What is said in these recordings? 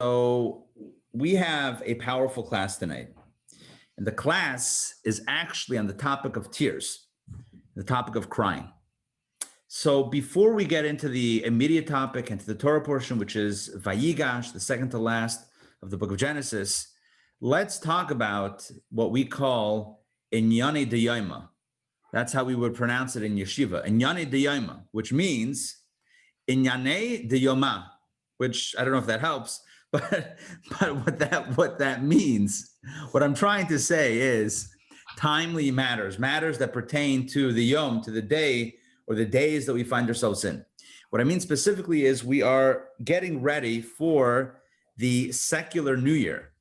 So we have a powerful class tonight. And the class is actually on the topic of tears, the topic of crying. So before we get into the immediate topic and to the Torah portion, which is Vayigash, the second to last of the book of Genesis, let's talk about what we call Inyane Diyayma. That's how we would pronounce it in yeshiva, Inyane Diyayma, which means Inyane Diyoma, which I don't know if that helps, but what that means, what I'm trying to say is timely matters that pertain to the yom, to the day, or the days that we find ourselves in. What I mean specifically is we are getting ready for the secular New Year.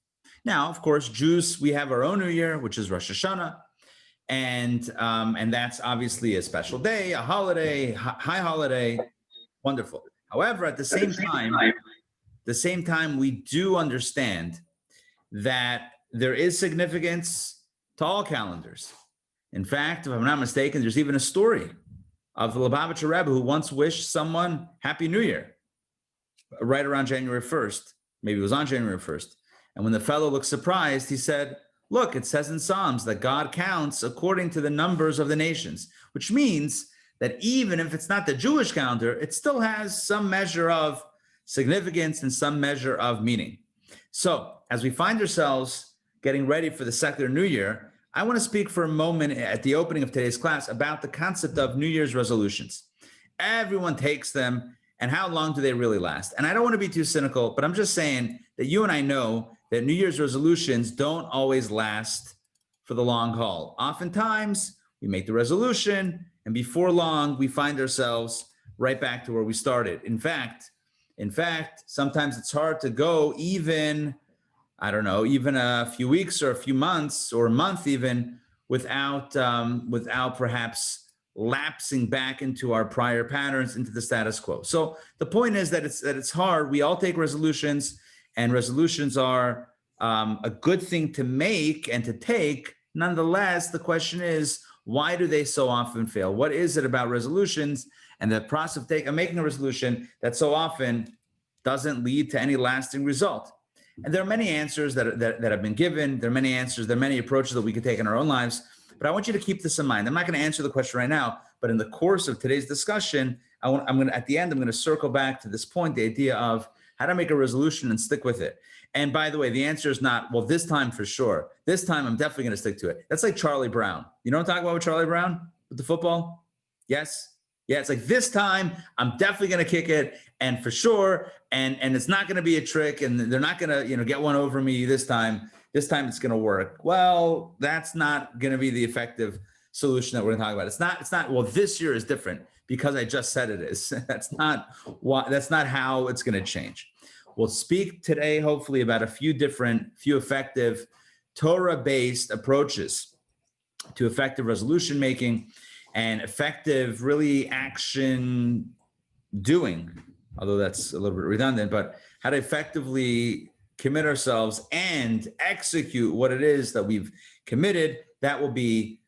Now, of course, Jews, we have our own New Year, which is Rosh Hashanah, and that's obviously a special day, a holiday, high holiday, wonderful. However, at the same time, we do understand that there is significance to all calendars. In fact, if I'm not mistaken, there's even a story of the Lubavitcher Rebbe who once wished someone Happy New Year right around January 1st. Maybe it was on January 1st. And when the fellow looked surprised, he said, look, it says in Psalms that God counts according to the numbers of the nations, which means that even if it's not the Jewish calendar, it still has some measure of significance and some measure of meaning. So as we find ourselves getting ready for the secular New Year, I want to speak for a moment at the opening of today's class about the concept of New Year's resolutions. Everyone takes them, and how long do they really last? And I don't want to be too cynical, but I'm just saying that you and I know that New Year's resolutions don't always last for the long haul. Oftentimes, we make the resolution, and before long, we find ourselves right back to where we started. In fact, sometimes it's hard to go even a few weeks or a few months or a month even without perhaps lapsing back into our prior patterns, into the status quo. So the point is that it's hard. We all take resolutions, and resolutions are a good thing to make and to take. Nonetheless, the question is, why do they so often fail? What is it about resolutions and the process of making a resolution that so often doesn't lead to any lasting result? And there are many answers that have been given. There are many answers. There are many approaches that we can take in our own lives. But I want you to keep this in mind. I'm not going to answer the question right now, but in the course of today's discussion, at the end, I'm going to circle back to this point, the idea of how to make a resolution and stick with it. And by the way, the answer is not, well, this time for sure. This time I'm definitely going to stick to it. That's like Charlie Brown. You know what I'm talking about with Charlie Brown? With the football? Yes? Yeah, it's like this time I'm definitely going to kick it, and for sure, and it's not going to be a trick, and they're not going to get one over me this time. This time it's going to work. Well, that's not going to be the effective solution that we're going to talk about. It's not. Well, this year is different because I just said it is. That's not how it's going to change. We'll speak today, hopefully, about a few effective Torah-based approaches to effective resolution making and effective, really, action doing, although that's a little bit redundant, but how to effectively commit ourselves and execute what it is that we've committed. That will be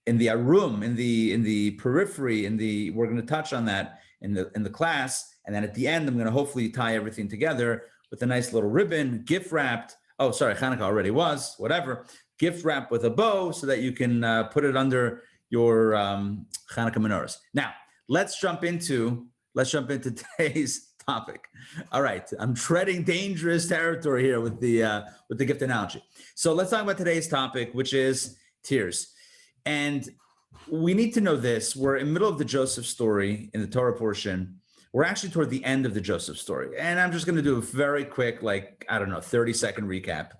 in the room, in the periphery, we're going to touch on that in the class. And then at the end, I'm going to hopefully tie everything together with a nice little ribbon, gift wrapped. Oh, sorry, Hanukkah already was, whatever. Gift wrapped with a bow so that you can put it under your Hanukkah menorahs. Now, let's jump into today's topic. All right, I'm treading dangerous territory here with the gift analogy. So let's talk about today's topic, which is tears. And we need to know this. We're in the middle of the Joseph story in the Torah portion. We're actually toward the end of the Joseph story. And I'm just going to do a very quick, 30-second recap.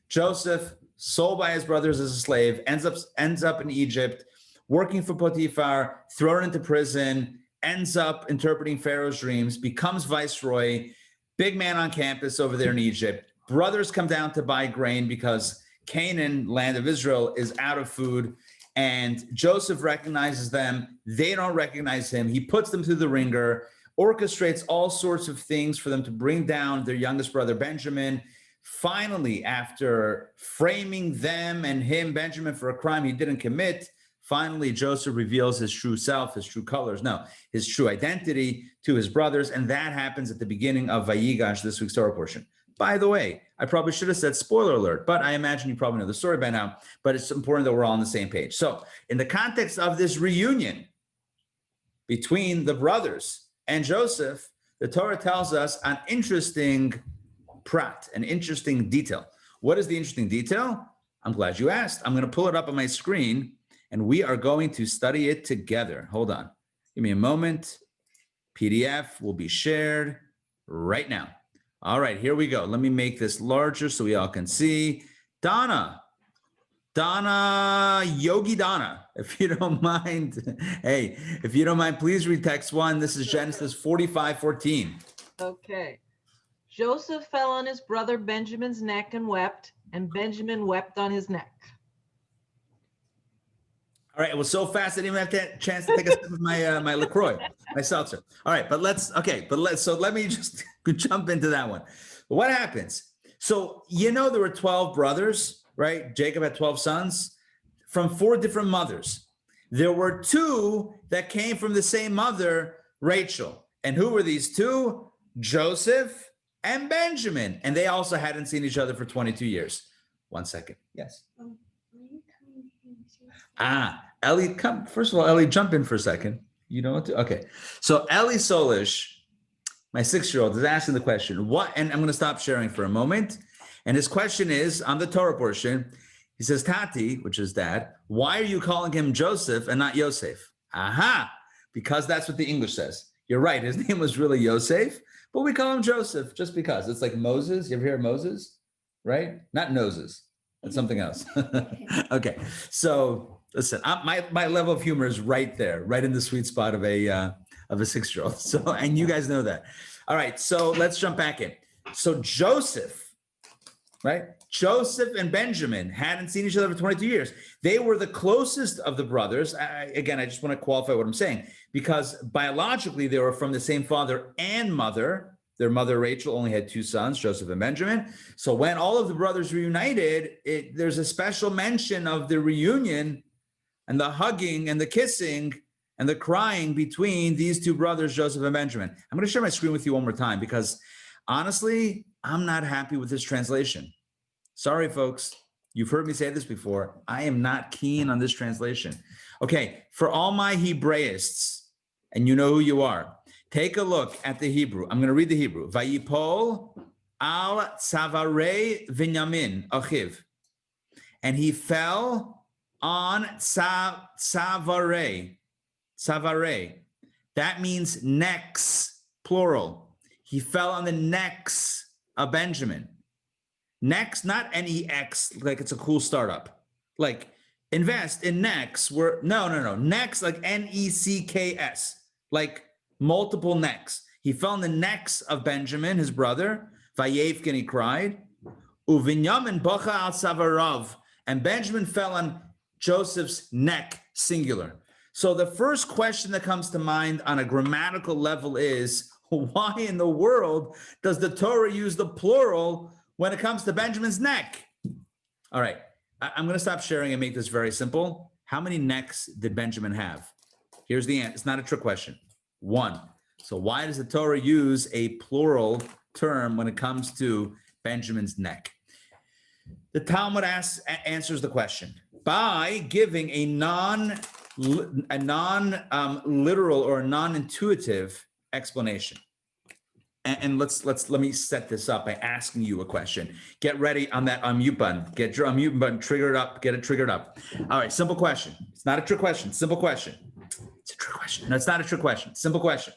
Joseph, sold by his brothers as a slave, ends up in Egypt, working for Potiphar, thrown into prison, ends up interpreting Pharaoh's dreams, becomes viceroy, big man on campus over there in Egypt. Brothers come down to buy grain because Canaan, land of Israel, is out of food. And Joseph recognizes them. They don't recognize him. He puts them through the ringer, orchestrates all sorts of things for them to bring down their youngest brother, Benjamin. Finally, after framing them and him, Benjamin, for a crime he didn't commit, Finally, Joseph reveals his true self, his true colors, no, his true identity to his brothers. And that happens at the beginning of Vayigash, this week's Torah portion. By the way, I probably should have said spoiler alert, but I imagine you probably know the story by now, but it's important that we're all on the same page. So in the context of this reunion between the brothers and Joseph, the Torah tells us an interesting prat, an interesting detail. What is the interesting detail? I'm glad you asked. I'm going to pull it up on my screen, and we are going to study it together. Hold on. Give me a moment. PDF will be shared right now. All right, here we go. Let me make this larger so we all can see. Donna, Yogi Donna, if you don't mind. Hey, if you don't mind, please read text 1. This is Genesis 45:14. Okay. Joseph fell on his brother Benjamin's neck and wept, and Benjamin wept on his neck. All right, it was so fast I didn't even have a chance to take a sip of my my LaCroix, my seltzer. All right, but let me just jump into that one. What happens? So, there were 12 brothers, right? Jacob had 12 sons from 4 different mothers. There were 2 that came from the same mother, Rachel. And who were these 2? Joseph and Benjamin. And they also hadn't seen each other for 22 years. 1 second. Yes. Ellie, come. First of all, Ellie, jump in for a second. You know what to, okay. So Ellie Sollish, my 6-year-old, is asking the question, what, and I'm going to stop sharing for a moment. And his question is on the Torah portion. He says, Tati, which is dad, why are you calling him Joseph and not Yosef? Because that's what the English says. You're right. His name was really Yosef, but we call him Joseph just because. It's like Moses. You ever hear of Moses? Right? Not noses. That's something else. Okay. So listen, my level of humor is right there, right in the sweet spot of a 6-year-old. So, and you guys know that. All right. So let's jump back in. So Joseph, right? Joseph and Benjamin hadn't seen each other for 22 years. They were the closest of the brothers. Again, I just want to qualify what I'm saying, because biologically they were from the same father and mother. Their mother, Rachel, only had 2 sons, Joseph and Benjamin. So when all of the brothers reunited, there's a special mention of the reunion and the hugging and the kissing and the crying between these 2 brothers, Joseph and Benjamin. I'm going to share my screen with you one more time because honestly, I'm not happy with this translation. Sorry, folks. You've heard me say this before. I am not keen on this translation. Okay, for all my Hebraists, and you know who you are, take a look at the Hebrew. I'm going to read the Hebrew. Vayipol al tzavarei Binyamin achiv. And he fell on tzavarei. Tzavarei. That means necks, plural. He fell on the necks of Benjamin. Necks, not N-E-X, like it's a cool startup. Like invest in necks. No. Necks like N-E-C-K-S. Like multiple necks. He fell on the necks of Benjamin, his brother. Vayevkin, he cried. Uvinyamin bocha al savarav. And Benjamin fell on Joseph's neck, singular. So the first question that comes to mind on a grammatical level is, why in the world does the Torah use the plural when it comes to Benjamin's neck? All right, I'm going to stop sharing and make this very simple. How many necks did Benjamin have? Here's the answer. It's not a trick question. 1. So why does the Torah use a plural term when it comes to Benjamin's neck? The Talmud answers the question by giving a non-literal or a non-intuitive explanation. And let me set this up by asking you a question. Get ready on that unmute button. Get your unmute button triggered up. Get it triggered up. All right, simple question. It's not a trick question. Simple question. It's a trick question. No, it's not a trick question. Simple question.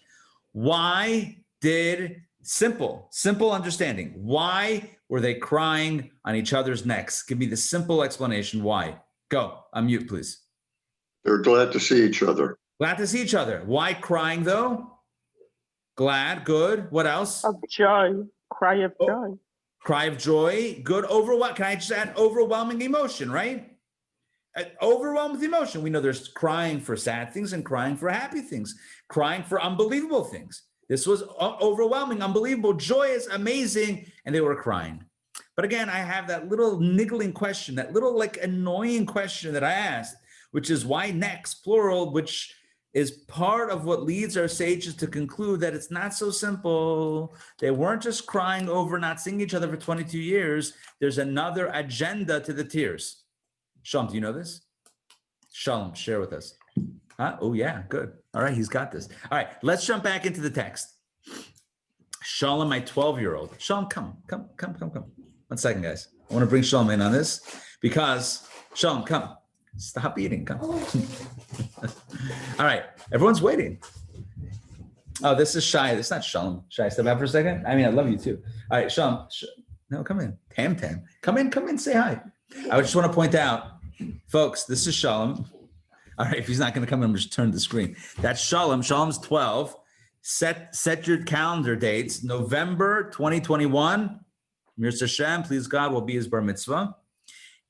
Why did simple understanding? Why were they crying on each other's necks? Give me the simple explanation. Why? Go. Unmute, please. They're glad to see each other. Glad to see each other. Why crying though? Glad, good. What else? Of joy, cry of joy. Cry of joy, good. Can I just add overwhelming emotion, right? Overwhelmed with emotion. We know there's crying for sad things and crying for happy things, crying for unbelievable things. This was overwhelming, unbelievable, joyous, amazing, and they were crying. But again, I have that little niggling question, that little like annoying question that I asked. which is why next, plural, which is part of what leads our sages to conclude that it's not so simple. They weren't just crying over not seeing each other for 22 years. There's another agenda to the tears. Shalom, do you know this? Shalom, share with us. Huh? Oh yeah, good. All right, he's got this. All right, let's jump back into the text. Shalom, my 12-year-old. Shalom, come. 1 second, guys. I want to bring Shalom in on this because Shalom, come. Stop eating, come. All right, everyone's waiting. Oh, this is Shai. This is not Shalom. Shai, step out for a second. I mean, I love you too. All right, Shalom. No, come in. Tam. Come in, say hi. I just want to point out, folks, this is Shalom. All right, if he's not going to come in, just turn the screen. That's Shalom. Shalom's 12. Set your calendar dates. November 2021. Mirza Hashem, please God, will be his bar mitzvah.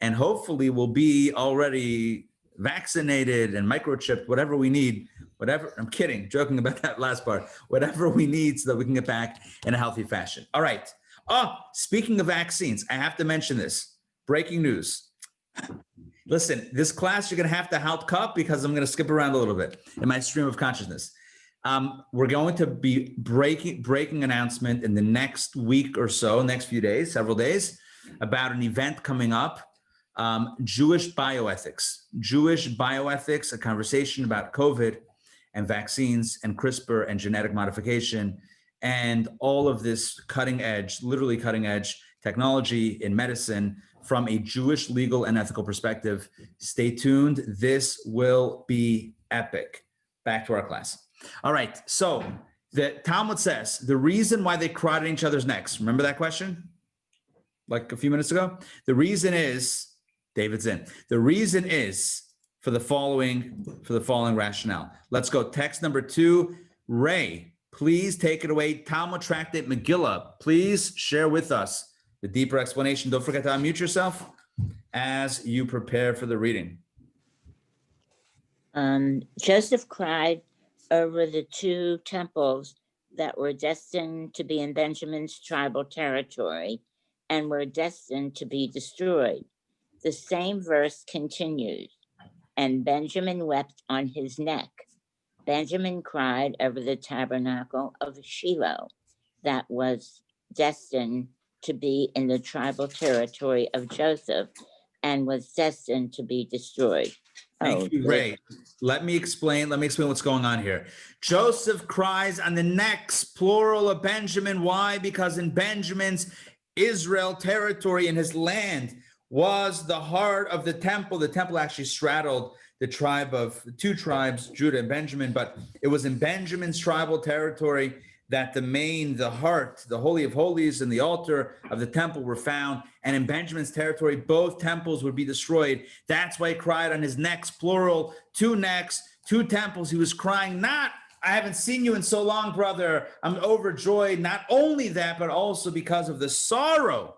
And hopefully we'll be already vaccinated and microchipped, whatever we need, whatever. I'm kidding, joking about that last part. Whatever we need so that we can get back in a healthy fashion. All right. Oh, speaking of vaccines, I have to mention this. Breaking news. Listen, this class you're going to have to halt cup because I'm going to skip around a little bit in my stream of consciousness. We're going to be breaking announcement in the next week or so, next few days, several days, about an event coming up, Jewish bioethics, a conversation about COVID and vaccines and CRISPR and genetic modification and all of this literally cutting edge technology in medicine from a Jewish legal and ethical perspective. Stay tuned. This will be epic. Back to our class. All right. So the Talmud says the reason why they cried at each other's necks. Remember that question? Like a few minutes ago? The reason is, David's in. The reason is for the following rationale. Let's go. Text number 2. Ray, please take it away. Talmud Tractate Megillah. Please share with us the deeper explanation. Don't forget to unmute yourself as you prepare for the reading. Joseph cried over the 2 temples that were destined to be in Benjamin's tribal territory and were destined to be destroyed. The same verse continues, and Benjamin wept on his neck. Benjamin cried over the tabernacle of Shiloh that was destined to be in the tribal territory of Joseph and was destined to be destroyed. Thank you, Ray. Let me explain what's going on here. Joseph cries on the necks, plural, of Benjamin. Why? Because in Benjamin's Israel territory, in his land, was the heart of the temple. The temple actually straddled the 2 tribes, Judah and Benjamin, but it was in Benjamin's tribal territory that the heart, the Holy of Holies and the altar of the temple were found. And in Benjamin's territory, both temples would be destroyed. That's why he cried on his necks, plural, 2 necks, 2 temples. He was crying, not, I haven't seen you in so long, brother. I'm overjoyed. Not only that, but also because of the sorrow.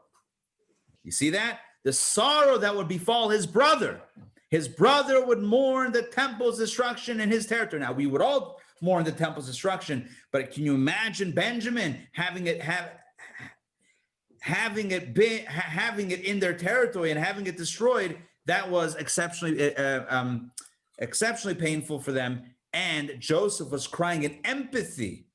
You see that? The sorrow that would befall his brother. His brother would mourn the temple's destruction in his territory. Now, we would all mourn the temple's destruction, but can you imagine Benjamin having it in their territory and having it destroyed? That was exceptionally painful for them. And Joseph was crying in empathy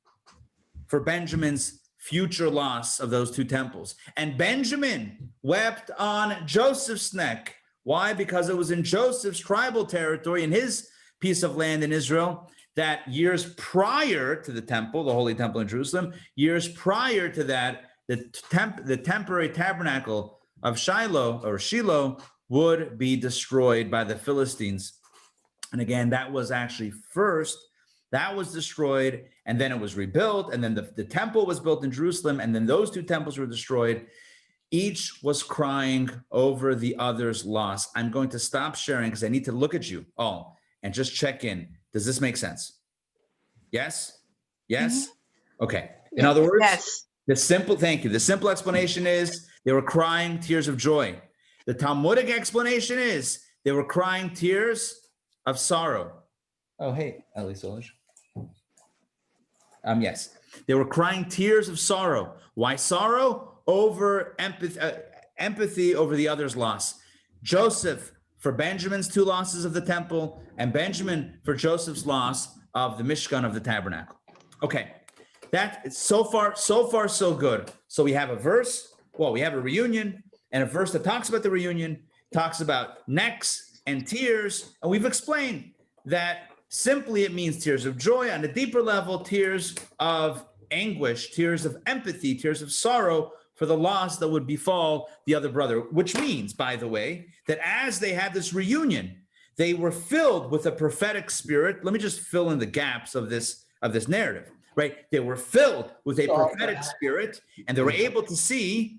for Benjamin's future loss of those 2 temples. And Benjamin wept on Joseph's neck. Why? Because it was in Joseph's tribal territory, in his piece of land in Israel, that years prior to the temple, the Holy Temple in Jerusalem, years prior to that, the temporary tabernacle of Shiloh would be destroyed by the Philistines. And again, that was actually that was destroyed, and then it was rebuilt, and then the temple was built in Jerusalem, and then those 2 temples were destroyed. Each was crying over the other's loss. I'm going to stop sharing because I need to look at you all and just check in. Does this make sense? Yes? Yes? Mm-hmm. Okay. In other words, yes. Thank you. The simple explanation is they were crying tears of joy. The Talmudic explanation is they were crying tears of sorrow. Oh, hey, Ellie Sollish. Yes, they were crying tears of sorrow. Why sorrow? Over empathy over the other's loss. Joseph for Benjamin's 2 losses of the temple, and Benjamin for Joseph's loss of the Mishkan of the tabernacle. Okay, that is so far so good. So we have a verse, well, we have a reunion, and a verse that talks about the reunion, talks about necks and tears, and we've explained that simply it means tears of joy. On a deeper level, tears of anguish, tears of empathy, tears of sorrow for the loss that would befall the other brother, which means, by the way, that as they had this reunion, they were filled with a prophetic spirit. Let me just fill in the gaps of this narrative, right? They were filled with a prophetic spirit, and they were able to see.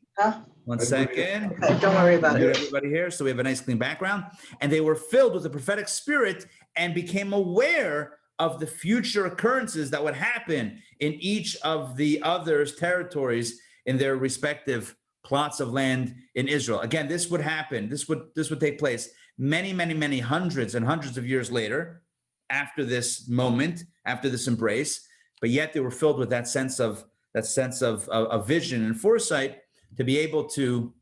One second. Okay, don't worry about it. Everybody here, so we have a nice clean background. And they were filled with a prophetic spirit and became aware of the future occurrences that would happen in each of the others' territories in their respective plots of land in Israel. Again, this would happen. This would take place many hundreds and hundreds of years later, after this moment, after this embrace. But yet they were filled with that sense of vision and foresight to be able to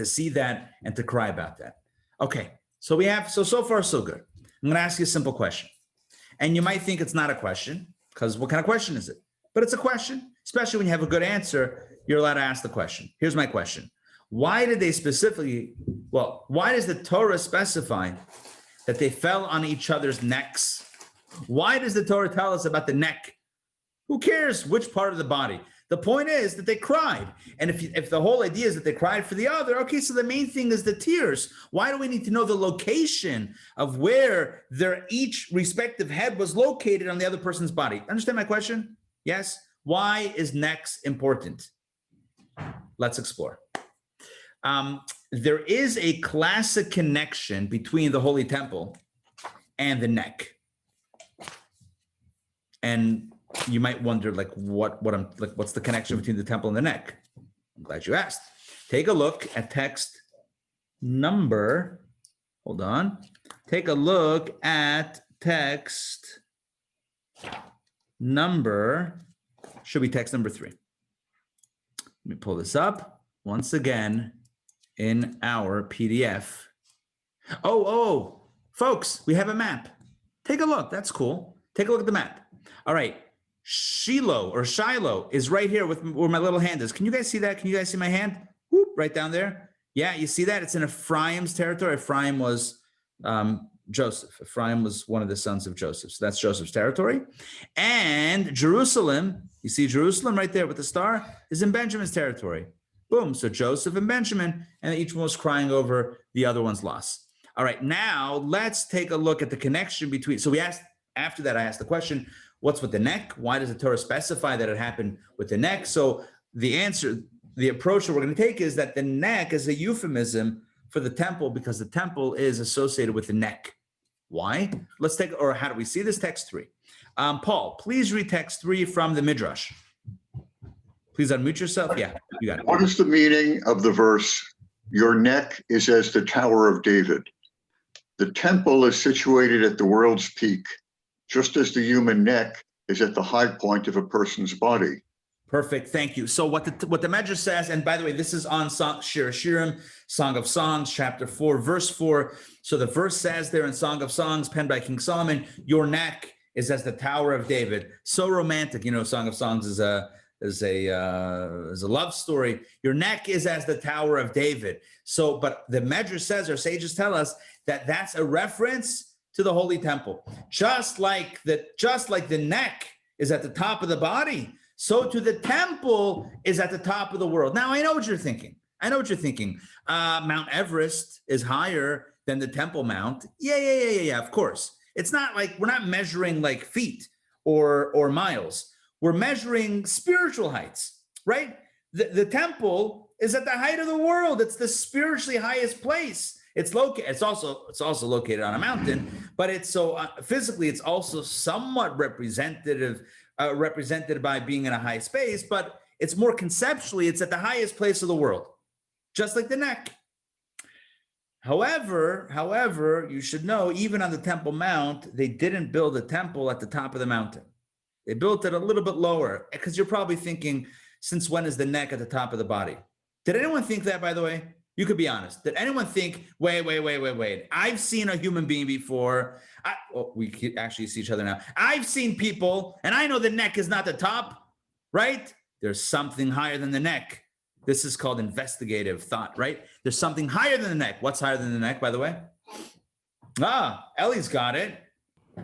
see that and to cry about that. Okay, so we have so far so good. I'm going to ask you a simple question, and you might think it's not a question, because what kind of question is it? But it's a question, especially when you have a good answer. You're allowed to ask the question. Here's my question: why did they specifically? Well, why does the Torah specify that they fell on each other's necks? Why does the Torah tell us about the neck? Who cares which part of the body? The point is that they cried. And if the whole idea is that they cried for the other, okay, so the main thing is the tears. Why do we need to know the location of where their each respective head was located on the other person's body? Understand my question? Yes? Why is necks important? Let's explore. There is a classic connection between the Holy Temple and the neck. And you might wonder, like, what's the connection between the temple and the neck? I'm glad you asked. Take a look at text number. Hold on. Take a look at text number. Should be text number 3. Let me pull this up once again in our PDF. Oh, folks, we have a map. Take a look. That's cool. Take a look at the map. All right. Shiloh is right here with where my little hand is. Can you guys see that? Can you guys see my hand? Whoop, right down there. Yeah, you see that? It's in Ephraim's territory. Ephraim was Joseph. Ephraim was one of the sons of Joseph. So that's Joseph's territory. And Jerusalem, you see Jerusalem right there with the star, is in Benjamin's territory. Boom. So Joseph and Benjamin, and each one was crying over the other one's loss. All right, now let's take a look at the connection between. So after that, I asked the question, what's with the neck? Why does the Torah specify that it happened with the neck? So the approach that we're going to take is that the neck is a euphemism for the temple, because the temple is associated with the neck. Why? How do we see this? Text 3. Paul, please read text 3 from the Midrash. Please unmute yourself. Yeah, you got it. What is the meaning of the verse, "Your neck is as the Tower of David"? The temple is situated at the world's peak, just as the human neck is at the high point of a person's body. Perfect. Thank you. So what the Medrash says, and by the way, this is on Shir Shirim, Song of Songs, chapter 4, verse 4. So the verse says there in Song of Songs, penned by King Solomon, your neck is as the Tower of David. So romantic. You know, Song of Songs is a love story. Your neck is as the Tower of David. So, but the Medrash says, our sages tell us that that's a reference to the Holy Temple. Just like the neck is at the top of the body, so too the temple is at the top of the world. Now, I know what you're thinking. Mount Everest is higher than the Temple Mount. Yeah, of course. It's not like we're not measuring like feet or miles. We're measuring spiritual heights, right? The temple is at the height of the world. It's the spiritually highest place. It's also located on a mountain, but it's so physically, it's also somewhat represented by being in a high space, but it's more conceptually, it's at the highest place of the world, just like the neck. However, you should know, even on the Temple Mount, they didn't build a temple at the top of the mountain. They built it a little bit lower, because you're probably thinking, since when is the neck at the top of the body? Did anyone think that, by the way? You could be honest. Did anyone think, wait, I've seen a human being before. We could actually see each other now. I've seen people, and I know the neck is not the top, right? There's something higher than the neck. This is called investigative thought, right? There's something higher than the neck. What's higher than the neck, by the way? Ellie's got it,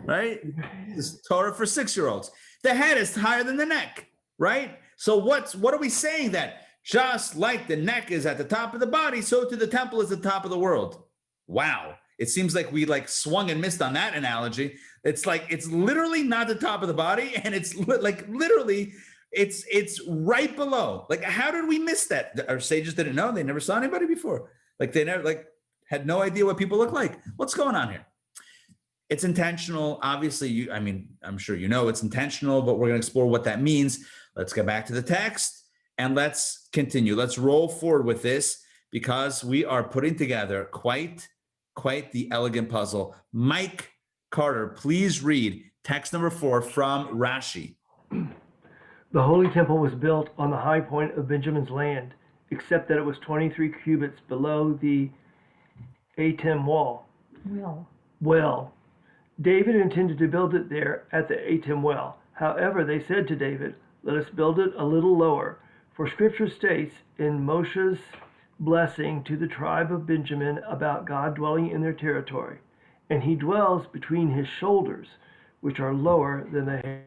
right? This is Torah for 6-year-olds. The head is higher than the neck, right? So what are we saying? That just like the neck is at the top of the body, so too the temple is the top of the world. Wow. It seems like we swung and missed on that analogy. It's literally not the top of the body, and it's literally it's right below. How did we miss that? Our sages didn't know. They never saw anybody before. They never had no idea what people look like. What's going on here? It's intentional. Obviously, I'm sure you know it's intentional, but we're going to explore what that means. Let's get back to the text and let's continue. Let's roll forward with this because we are putting together quite the elegant puzzle. Mike Carter, please read text number 4 from Rashi. The Holy Temple was built on the high point of Benjamin's land, except that it was 23 cubits below the Atem wall. Well, David intended to build it there at the Atem well. However, they said to David, "Let us build it a little lower." For Scripture states in Moshe's blessing to the tribe of Benjamin about God dwelling in their territory, and he dwells between his shoulders, which are lower than the head.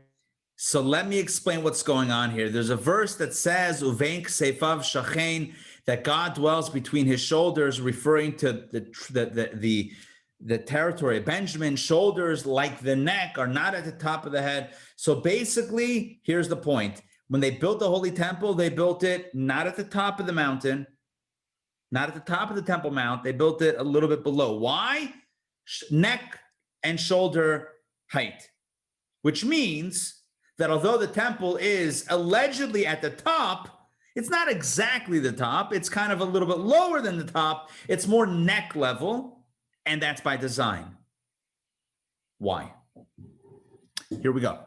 So let me explain what's going on here. There's a verse that says, Uvenk Seifav Shachain, that God dwells between his shoulders, referring to the territory of Benjamin. Shoulders, like the neck, are not at the top of the head. So basically, here's the point. When they built the Holy Temple, they built it not at the top of the mountain, not at the top of the Temple Mount. They built it a little bit below. Why? Neck and shoulder height, which means that although the temple is allegedly at the top, it's not exactly the top. It's kind of a little bit lower than the top. It's more neck level, and that's by design. Why? Here we go.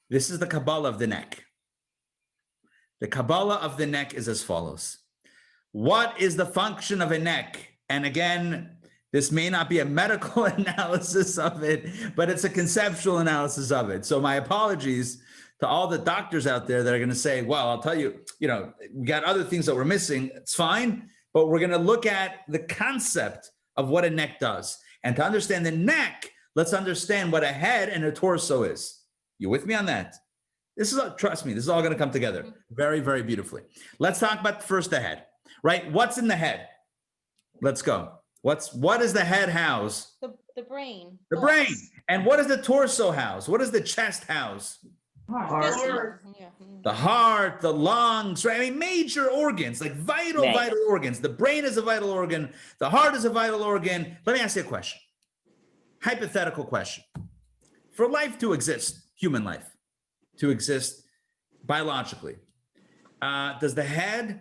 This is the Kabbalah of the neck. The Kabbalah of the neck is as follows. What is the function of a neck? And again, this may not be a medical analysis of it, but it's a conceptual analysis of it. So my apologies to all the doctors out there that are going to say, well, I'll tell you, we got other things that we're missing. It's fine, but we're going to look at the concept of what a neck does. And to understand the neck, let's understand what a head and a torso is. You with me on that? Trust me, this is all going to come together very, very beautifully. Let's talk about first the head, right? What's in the head? Let's go. What does the head house? The brain. The brain. And what does the torso house? What does the chest house? Heart. Yeah. The heart, the lungs, right? Major organs, vital organs. The brain is a vital organ. The heart is a vital organ. Let me ask you a question. Hypothetical question. For life to exist, human life, to exist biologically, does the head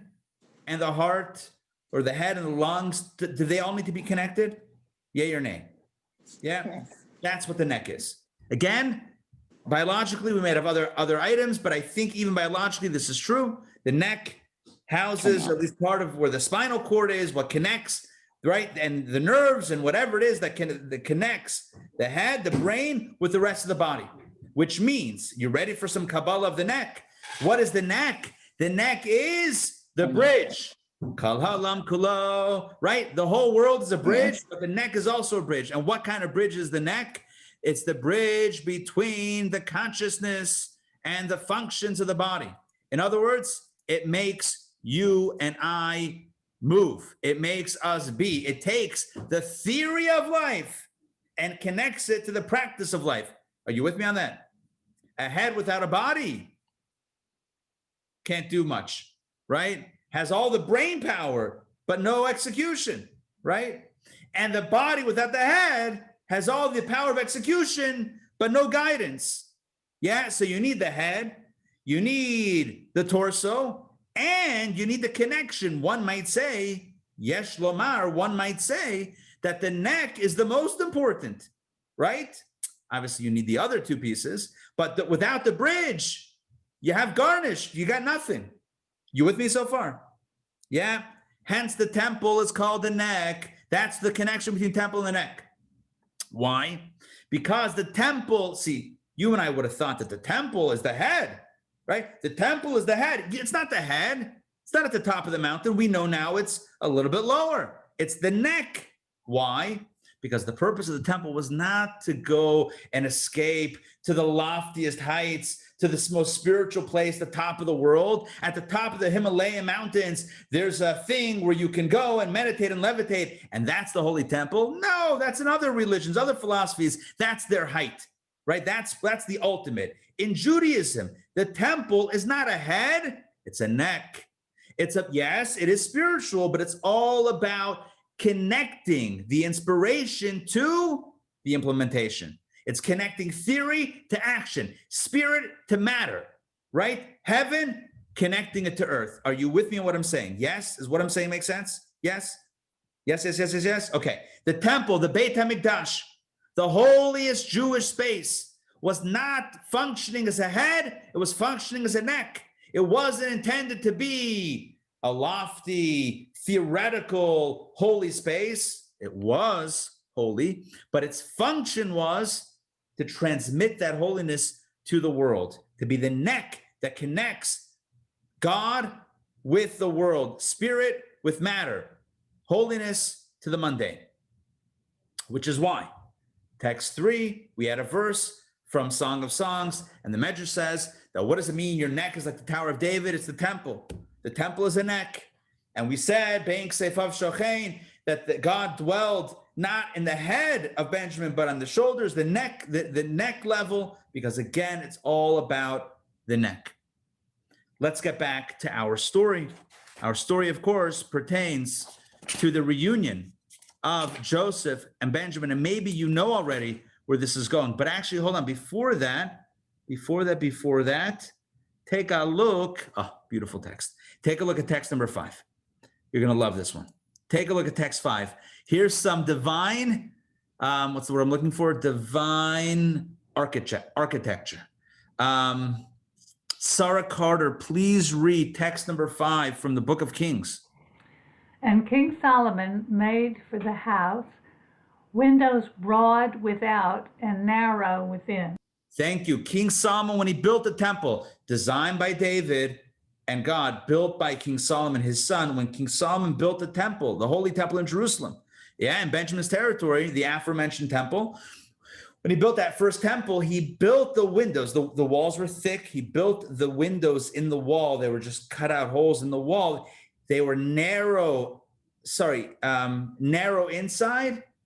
and the heart, or the head and the lungs, do they all need to be connected? Yay or nay? Yeah, Yes. That's what the neck is. Again, biologically, we may have other items, but I think even biologically, this is true. The neck houses, or at least part of where the spinal cord is, what connects, right? And the nerves and whatever it is that connects the head, the brain, with the rest of the body, which means, you ready for some Kabbalah of the neck? What is the neck? The neck is the bridge. Kal halam kulo, right? The whole world is a bridge, but the neck is also a bridge. And what kind of bridge is the neck? It's the bridge between the consciousness and the functions of the body. In other words, it makes you and I move. It makes us be. It takes the theory of life and connects it to the practice of life. Are you with me on that? A head without a body can't do much, right? Has all the brain power, but no execution, right? And the body without the head has all the power of execution, but no guidance. Yeah, so you need the head, you need the torso, and you need the connection. One might say, yesh lomar, one might say that the neck is the most important, right? Obviously, you need the other two pieces, but without the bridge, you have garnished, you got nothing. You with me so far? Yeah. Hence, the temple is called the neck. That's the connection between temple and the neck. Why? Because the temple, see, you and I would have thought that the temple is the head, right? The temple is the head. It's not the head. It's not at the top of the mountain. We know now it's a little bit lower. It's the neck. Why? Because the purpose of the temple was not to go and escape to the loftiest heights, to the most spiritual place, the top of the world. At the top of the Himalayan mountains, there's a thing where you can go and meditate and levitate, and that's the holy temple. No, that's in other religions, other philosophies. That's their height, right? That's the ultimate. In Judaism, the temple is not a head, it's a neck. Yes, it is spiritual, but it's all about connecting the inspiration to the implementation. It's connecting theory to action, spirit to matter, right? Heaven, connecting it to earth. Are you with me on what I'm saying? Yes? Does what I'm saying make sense? Yes? Yes. Okay. The temple, the Beit HaMikdash, the holiest Jewish space, was not functioning as a head, it was functioning as a neck. It wasn't intended to be a lofty, theoretical, holy space. It was holy, but its function was to transmit that holiness to the world, to be the neck that connects God with the world, spirit with matter, holiness to the mundane. Which is why, text 3, we had a verse from Song of Songs, and the Medrash says that what does it mean your neck is like the Tower of David? It's the temple. The temple is a neck. And we said, Bein Ksefav Shochein, that God dwelled not in the head of Benjamin, but on the shoulders, the neck, the neck level, because again, it's all about the neck. Let's get back to our story. Our story, of course, pertains to the reunion of Joseph and Benjamin. And maybe you know already where this is going, but actually, hold on. Before that, take a look. Oh, beautiful text. Take a look at text number 5. You're going to love this one. Take a look at text 5. Here's some divine, what's the word I'm looking for? Divine architecture. Sarah Carter, please read text number 5 from the book of Kings. And King Solomon made for the house windows broad without and narrow within. Thank you. King Solomon, when he built the temple, designed by David and God, built by King Solomon, his son, when King Solomon built the temple, the holy temple in Jerusalem, in Benjamin's territory, the aforementioned temple, when he built that first temple, he built the windows. The walls were thick. He built the windows in the wall. They were just cut out holes in the wall. They were narrow inside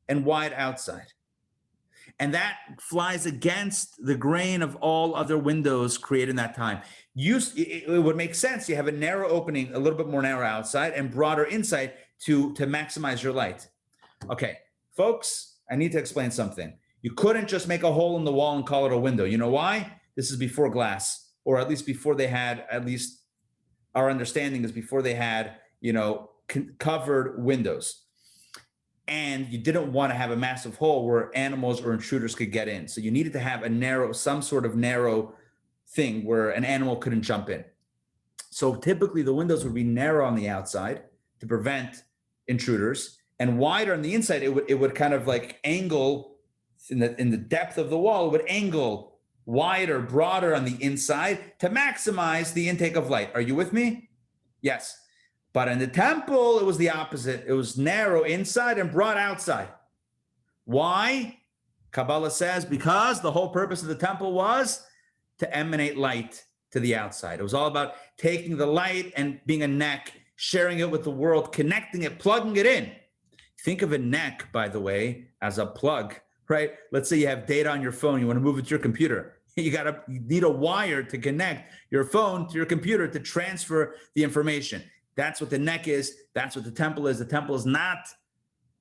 and wide outside. And that flies against the grain of all other windows created in that time. It would make sense. You have a narrow opening, a little bit more narrow outside and broader inside to maximize your light. Okay, folks, I need to explain something. You couldn't just make a hole in the wall and call it a window. You know why? This is before glass, or at least before they had, at least our understanding is before they had, covered windows. And you didn't want to have a massive hole where animals or intruders could get in. So you needed to have some sort of narrow thing where an animal couldn't jump in. So typically the windows would be narrow on the outside to prevent intruders, and wider on the inside. It would kind of like angle in the depth of the wall. It would angle wider, broader on the inside to maximize the intake of light. Are you with me? Yes. But in the temple, it was the opposite. It was narrow inside and broad outside. Why? Kabbalah says because the whole purpose of the temple was to emanate light to the outside. It was all about taking the light and being a neck, sharing it with the world, connecting it, plugging it in. Think of a neck, by the way, as a plug, right? Let's say you have data on your phone, you want to move it to your computer. You need a wire to connect your phone to your computer to transfer the information. That's what the neck is. That's what the temple is. The temple is not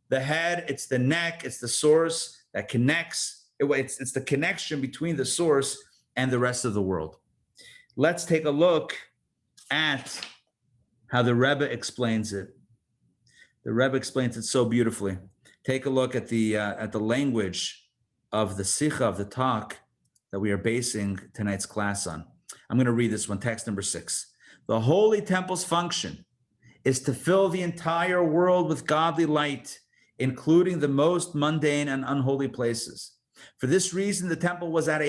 the head. It's the neck. It's the source that connects. It's the connection between the source and the rest of the world. Let's take a look at how the Rebbe explains it. The Rebbe explains it so beautifully. Take a look at the language of the sikha, of the talk that we are basing tonight's class on. I'm going to read this one, text number 6. The holy temple's function is to fill the entire world with godly light, including the most mundane and unholy places. For this reason, the temple was at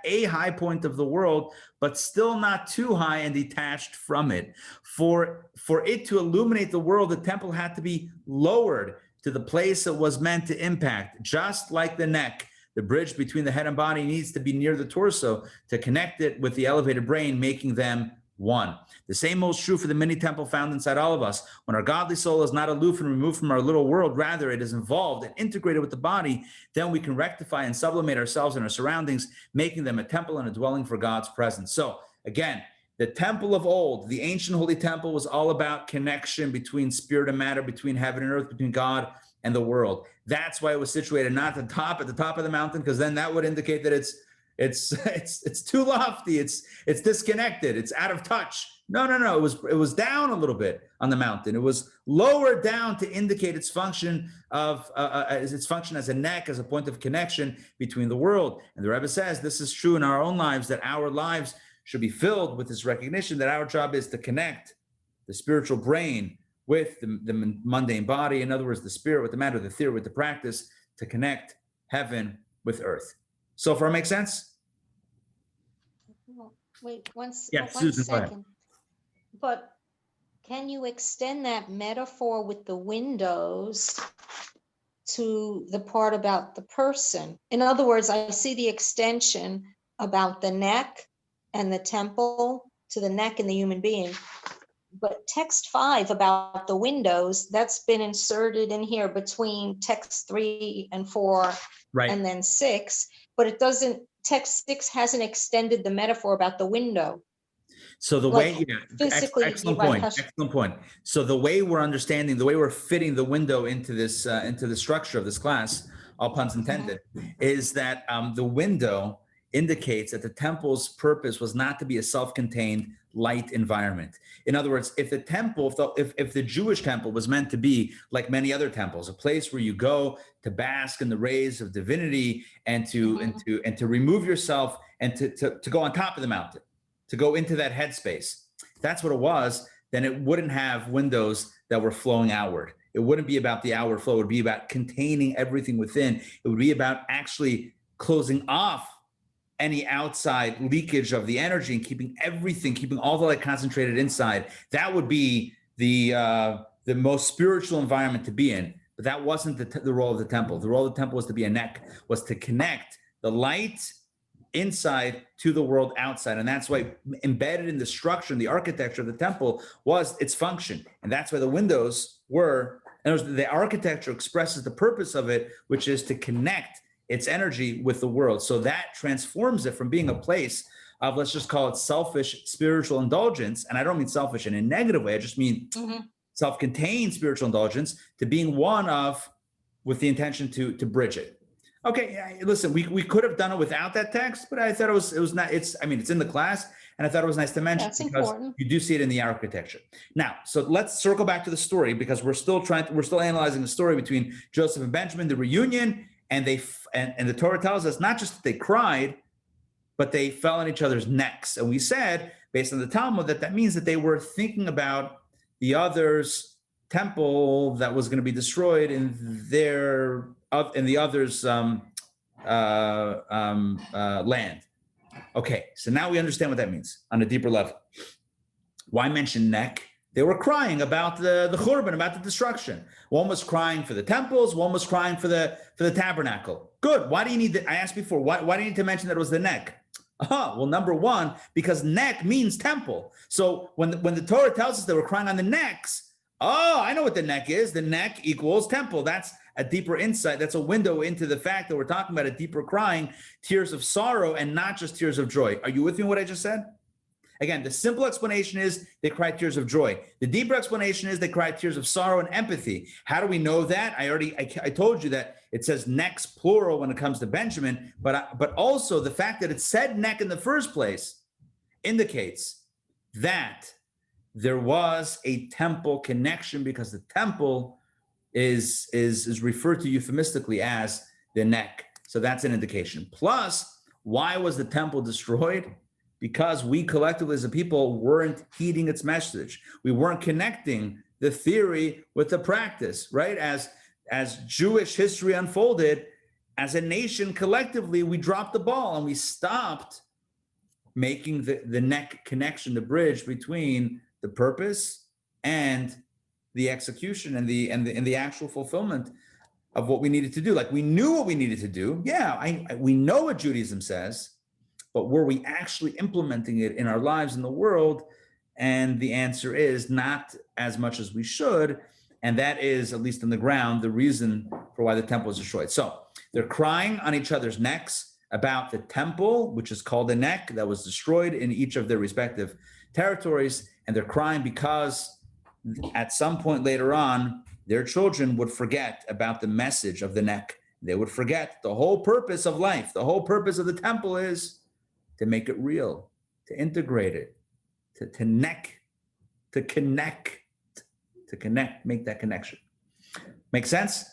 a high point of the world, but still not too high and detached from it. For it to illuminate the world, the temple had to be lowered to the place it was meant to impact. Just like the neck, the bridge between the head and body needs to be near the torso to connect it with the elevated brain, making them one. The same holds true for the mini temple found inside all of us. When our godly soul is not aloof and removed from our little world, rather it is involved and integrated with the body, then we can rectify and sublimate ourselves and our surroundings, making them a temple and a dwelling for God's presence. So again, the temple of old, the ancient holy temple, was all about connection between spirit and matter, between heaven and earth, between God and the world. That's why it was situated not at the top of the mountain, because then that would indicate that it's too lofty, it's disconnected, it's out of touch. No. It was down a little bit on the mountain. It was lower down to indicate its function as a neck, as a point of connection between the world. And the Rebbe says this is true in our own lives, that our lives should be filled with this recognition that our job is to connect the spiritual brain with the mundane body. In other words, the spirit with the matter, the theory with the practice, to connect heaven with earth. So far, make sense? Wait, one Susan, go ahead. second. But can you extend that metaphor with the windows to the part about the person? In other words, I see the extension about the neck and the temple to the neck and the human being. But text 5 about the windows, that's been inserted in here between text 3 and 4, Right. and then 6, but it doesn't, text 6 hasn't extended the metaphor about the window. So the Like, way, physically, excellent right, point. Excellent point. So the way we're understanding, the way we're fitting the window into the structure of this class, all puns intended, is that the window indicates that the temple's purpose was not to be a self-contained light environment. In other words, if the temple, if the Jewish temple was meant to be like many other temples, a place where you go to bask in the rays of divinity and to remove yourself and to go on top of the mountain, to go into that headspace, if that's what it was, then it wouldn't have windows that were flowing outward. It wouldn't be about the outward flow. It would be about containing everything within. It would be about actually closing off any outside leakage of the energy and keeping all the light concentrated inside. That would be the most spiritual environment to be in. But that wasn't the role of the temple. The role of the temple was to be a neck, was to connect the light inside to the world outside. And that's why embedded in the structure and the architecture of the temple was its function. And that's why the windows were, and the architecture expresses the purpose of it, which is to connect its energy with the world. So that transforms it from being a place of, let's just call it selfish spiritual indulgence. And I don't mean selfish in a negative way. I just mean self-contained spiritual indulgence, to being one of, with the intention to bridge it. Okay, listen, we could have done it without that text, but I thought it was not, it's in the class, and I thought it was nice to mention. That's because important. you do see it in the architecture. Now, so let's circle back to the story, because we're still analyzing the story between Joseph and Benjamin, the reunion, and the Torah tells us not just that they cried, but they fell on each other's necks. And we said, based on the Talmud, that means that they were thinking about the other's temple that was going to be destroyed in the other's land. Okay, so now we understand what that means on a deeper level. Why mention neck? They were crying about the Churban, about the destruction. One was crying for the temples, one was crying for the tabernacle. Good. Why do you need I asked before, why do you need to mention that it was the neck? Well, number one, because neck means temple. So when the Torah tells us they were crying on the necks, I know what the neck is. The neck equals temple. That's a deeper insight. That's a window into the fact that we're talking about a deeper crying, tears of sorrow, and not just tears of joy. Are you with me what I just said? Again, the simple explanation is they cried tears of joy. The deeper explanation is they cried tears of sorrow and empathy. How do we know that? I told you that it says necks plural when it comes to Benjamin, but also the fact that it said neck in the first place indicates that there was a temple connection, because the temple is referred to euphemistically as the neck. So that's an indication. Plus, why was the temple destroyed? because we collectively as a people weren't heeding its message. We weren't connecting the theory with the practice, right? As Jewish history unfolded, as a nation collectively, we dropped the ball and we stopped making the neck connection, the bridge between the purpose and the execution and the actual fulfillment of what we needed to do. Like, we knew what we needed to do. Yeah, we know what Judaism says, but were we actually implementing it in our lives in the world? And the answer is not as much as we should. And that is, at least on the ground, the reason for why the temple was destroyed. So they're crying on each other's necks about the temple, which is called a neck, that was destroyed in each of their respective territories. And they're crying because at some point later on, their children would forget about the message of the neck. They would forget the whole purpose of life. The whole purpose of the temple is to make it real, to integrate it, to connect, make that connection. Make sense?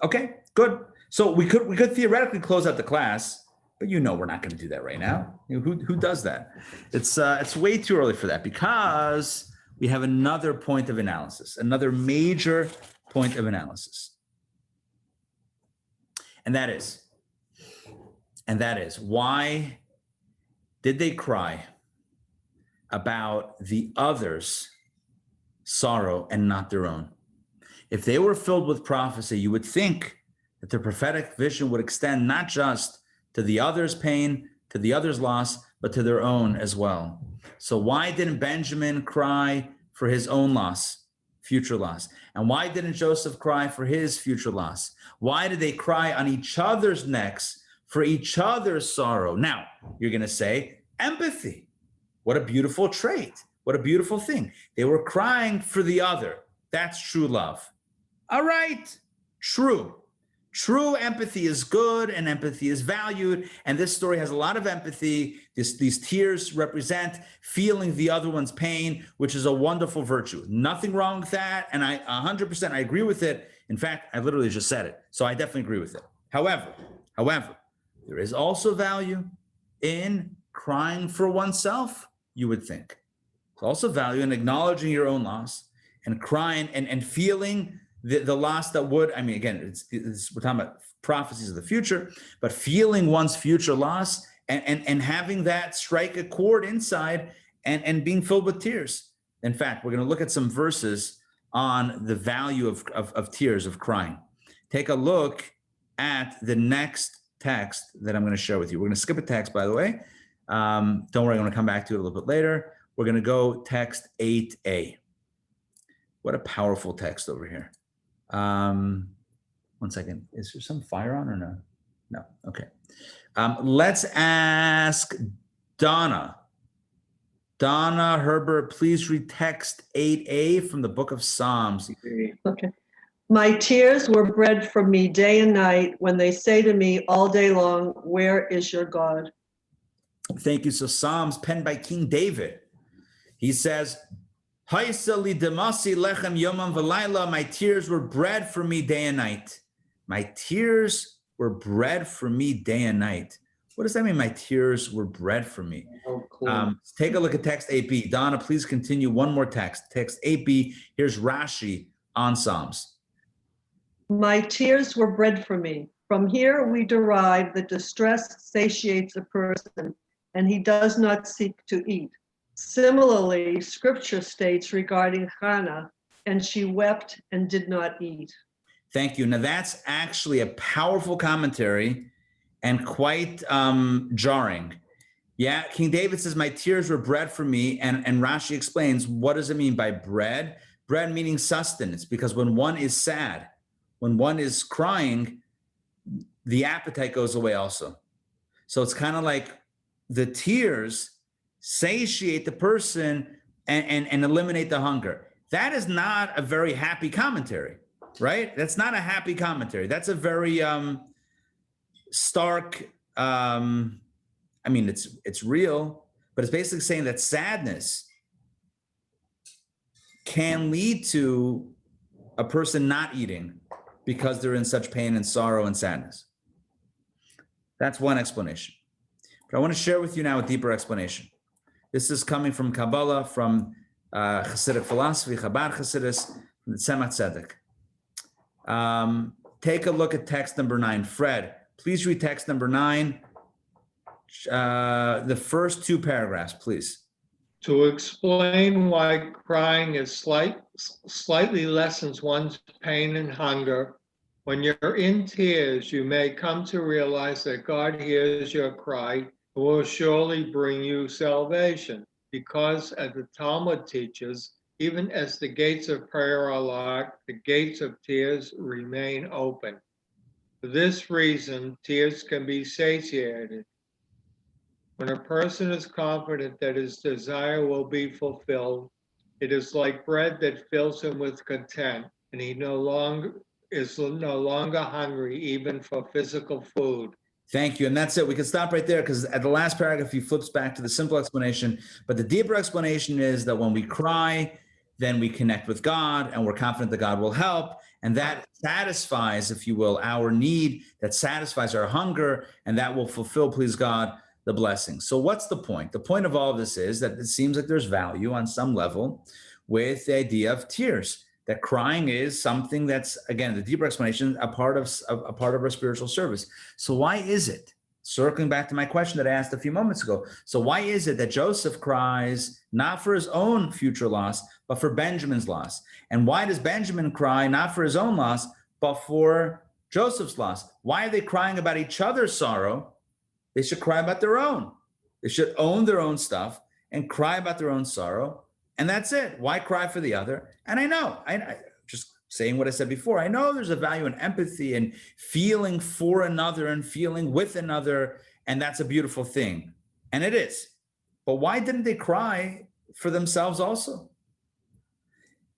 Okay, good. So we could theoretically close out the class, but we're not going to do that right now. Who does that? It's way too early for that, because we have another point of analysis, another major point of analysis. And that is, why did they cry about the other's sorrow and not their own? If they were filled with prophecy, you would think that their prophetic vision would extend not just to the other's pain, to the other's loss, but to their own as well. So why didn't Benjamin cry for his own loss, future loss? And why didn't Joseph cry for his future loss? Why did they cry on each other's necks for each other's sorrow? Now, you're going to say, empathy. What a beautiful trait. What a beautiful thing. They were crying for the other. That's true love. All right, true. True empathy is good and empathy is valued. And this story has a lot of empathy. These tears represent feeling the other one's pain, which is a wonderful virtue. Nothing wrong with that. And I 100% I agree with it. In fact, I literally just said it. So I definitely agree with it. However, there is also value in crying for oneself, you would think. There's also value in acknowledging your own loss and crying and feeling the loss that would, again, we're talking about prophecies of the future, but feeling one's future loss and having that strike a chord inside and being filled with tears. In fact, we're going to look at some verses on the value of tears, of crying. Take a look at the next text that I'm going to share with you. We're going to skip a text, by the way. Don't worry, I'm going to come back to it a little bit later. We're going to go text 8a. What a powerful text over here. 1 second. Is there some fire on or no? No. Okay. Let's ask Donna. Donna Herbert, please read text 8a from the book of Psalms. Okay. My tears were bread for me day and night when they say to me all day long, where is your God? Thank you. So Psalms penned by King David. He says, Haisa li demasi lechem yomam v'layla. My tears were bread for me day and night. My tears were bread for me day and night. What does that mean? My tears were bread for me. Oh, cool. Take a look at text 8b. Donna, please continue one more text. Text 8b. Here's Rashi on Psalms. My tears were bread for me. From here we derive that distress satiates a person, and he does not seek to eat. Similarly, scripture states regarding Hannah, and she wept and did not eat. Thank you. Now that's actually a powerful commentary and quite jarring. Yeah, King David says, my tears were bread for me. And Rashi explains, what does it mean by bread? Bread meaning sustenance, because when one is sad, when one is crying, the appetite goes away also. So it's kind of like the tears satiate the person and eliminate the hunger. That is not a very happy commentary, right? That's not a happy commentary. That's a very stark, it's real, but it's basically saying that sadness can lead to a person not eating because they're in such pain and sorrow and sadness. That's one explanation. But I want to share with you now a deeper explanation. This is coming from Kabbalah, from Hasidic philosophy, Chabad Hasidus, from the Tzemach Tzedek. Take a look at text number 9. Fred, please read text number 9. The first 2 paragraphs, please. To explain why crying is slightly lessens one's pain and hunger, when you're in tears, you may come to realize that God hears your cry and will surely bring you salvation. Because, as the Talmud teaches, even as the gates of prayer are locked, the gates of tears remain open. For this reason, tears can be satiated. When a person is confident that his desire will be fulfilled, it is like bread that fills him with content, and he is no longer hungry even for physical food. Thank you. And that's it. We can stop right there because at the last paragraph, he flips back to the simple explanation. But the deeper explanation is that when we cry, then we connect with God and we're confident that God will help. And that satisfies, if you will, our need, that satisfies our hunger, and that will fulfill, please God, the blessing. So what's the point? The point of all of this is that it seems like there's value on some level with the idea of tears, that crying is something that's, again, the deeper explanation, a part of our spiritual service. So why is it, circling back to my question that I asked a few moments ago, so why is it that Joseph cries not for his own future loss, but for Benjamin's loss? And why does Benjamin cry not for his own loss, but for Joseph's loss? Why are they crying about each other's sorrow? They should cry about their own. They should own their own stuff and cry about their own sorrow. And that's it. Why cry for the other? And I know, I just saying what I said before, I know there's a value in empathy and feeling for another and feeling with another. And that's a beautiful thing. And it is. But why didn't they cry for themselves also?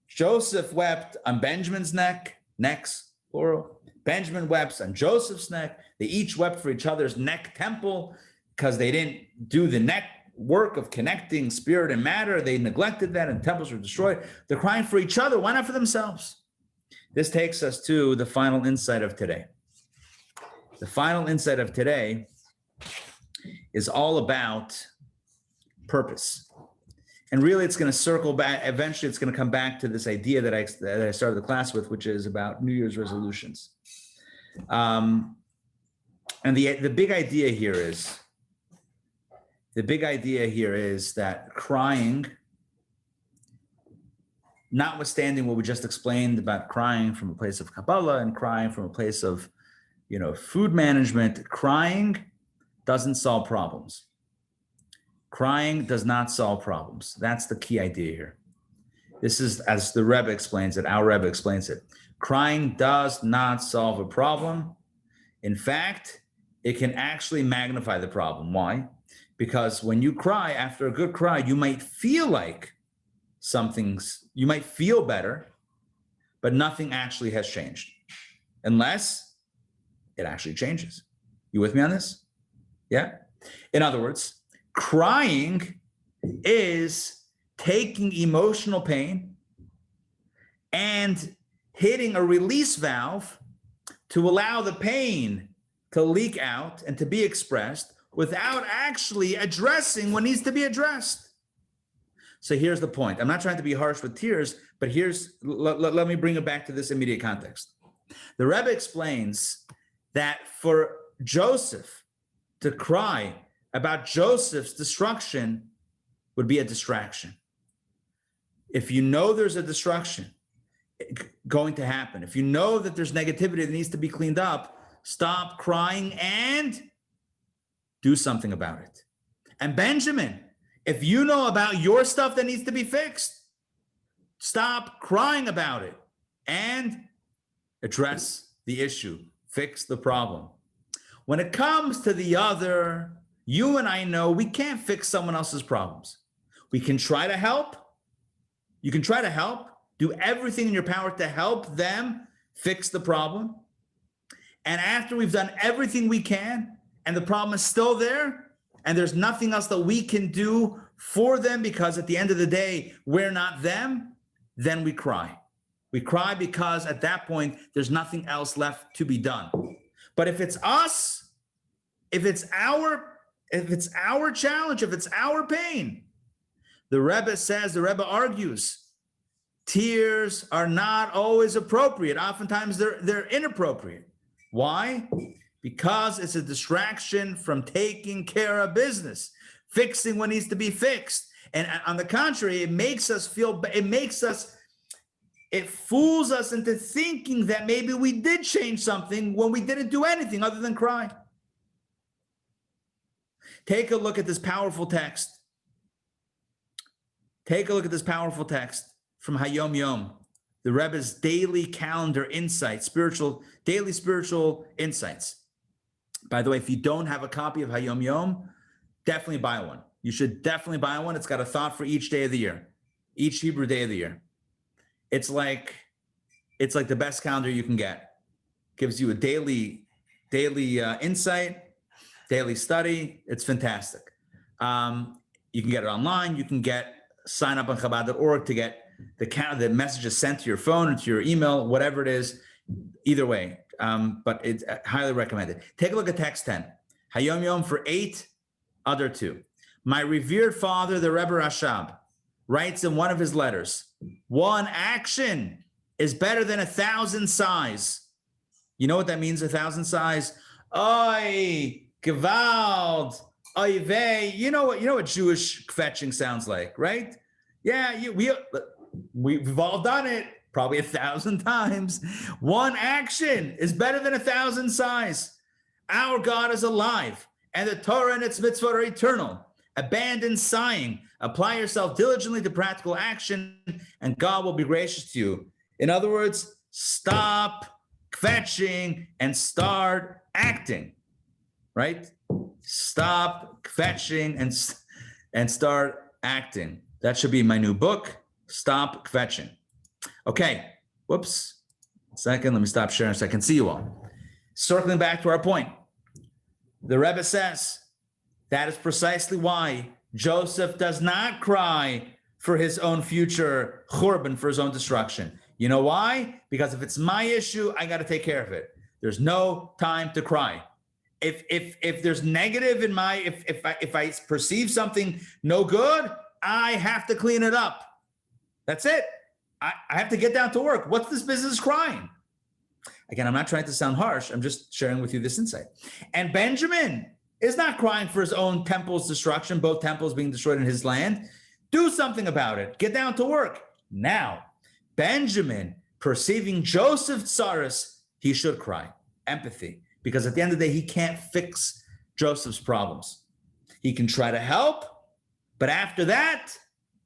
Joseph wept on Benjamin's necks, plural. Benjamin wept on Joseph's neck. They each wept for each other's neck temple because they didn't do the neck work of connecting spirit and matter. They neglected that and temples were destroyed. They're crying for each other. Why not for themselves? This takes us to the final insight of today. The final insight of today is all about purpose. And really, it's going to circle back. Eventually, it's going to come back to this idea that I started the class with, which is about New Year's resolutions. And the big idea here is, that crying, notwithstanding what we just explained about crying from a place of Kabbalah and crying from a place of, food management, crying doesn't solve problems. Crying does not solve problems. That's the key idea here. This is, as the Rebbe explains it, our Rebbe explains it. Crying does not solve a problem. In fact, it can actually magnify the problem. Why? Because when you cry, after a good cry, you might feel like you might feel better, but nothing actually has changed unless it actually changes. You with me on this? Yeah? In other words, crying is taking emotional pain and hitting a release valve to allow the pain to leak out and to be expressed without actually addressing what needs to be addressed. So here's the point. I'm not trying to be harsh with tears, but let me bring it back to this immediate context. The Rebbe explains that for Joseph to cry about Joseph's destruction would be a distraction. If you know there's a destruction going to happen, if you know that there's negativity that needs to be cleaned up, stop crying and do something about it. And Benjamin, if you know about your stuff that needs to be fixed, stop crying about it and address the issue, fix the problem. When it comes to the other, you and I know we can't fix someone else's problems. We can try to help. You can try to help, do everything in your power to help them fix the problem. And after we've done everything we can and the problem is still there and there's nothing else that we can do for them because at the end of the day, we're not them, then we cry. We cry because at that point, there's nothing else left to be done. But if it's us, if it's our if it's our challenge, if it's our pain, the Rebbe argues, tears are not always appropriate. Oftentimes they're inappropriate. Why? Because it's a distraction from taking care of business, fixing what needs to be fixed. And on the contrary, it fools us into thinking that maybe we did change something when we didn't do anything other than cry. Take a look at this powerful text. Take a look at this powerful text from Hayom Yom, the Rebbe's daily calendar insights, daily spiritual insights. By the way, if you don't have a copy of Hayom Yom, definitely buy one. You should definitely buy one. It's got a thought for each day of the year, each Hebrew day of the year. It's like the best calendar you can get. Gives you a daily insight, daily study. It's fantastic. You can get it online. You can sign up on Chabad.org to get the messages sent to your phone or to your email, whatever it is. Either way, but it's highly recommended. Take a look at text 10. Hayom Yom for 8, other 2. My revered father, the Rebbe Rashab, writes in one of his letters, one action is better than 1,000 sighs. You know what that means, 1,000 sighs? Oy, gewalt, oy vey. You know what Jewish kvetching sounds like, right? Yeah, we've all done it, probably 1,000 times. One action is better than 1,000 sighs. Our God is alive, and the Torah and its mitzvot are eternal. Abandon sighing. Apply yourself diligently to practical action, and God will be gracious to you. In other words, stop kvetching and start acting, right? Stop kvetching and start acting. That should be my new book, Stop Kvetching. Okay, whoops. Second, let me stop sharing so I can see you all. Circling back to our point, the Rebbe says that is precisely why Joseph does not cry for his own future churban, for his own destruction. You know why? Because if it's my issue, I got to take care of it. There's no time to cry. If there's negative in if I perceive something no good, I have to clean it up. That's it. I have to get down to work. What's this business crying? Again, I'm not trying to sound harsh. I'm just sharing with you this insight. And Benjamin is not crying for his own temple's destruction, both temples being destroyed in his land. Do something about it. Get down to work. Now, Benjamin, perceiving Joseph's sorrows, he should cry. Empathy. Because at the end of the day, he can't fix Joseph's problems. He can try to help, but after that,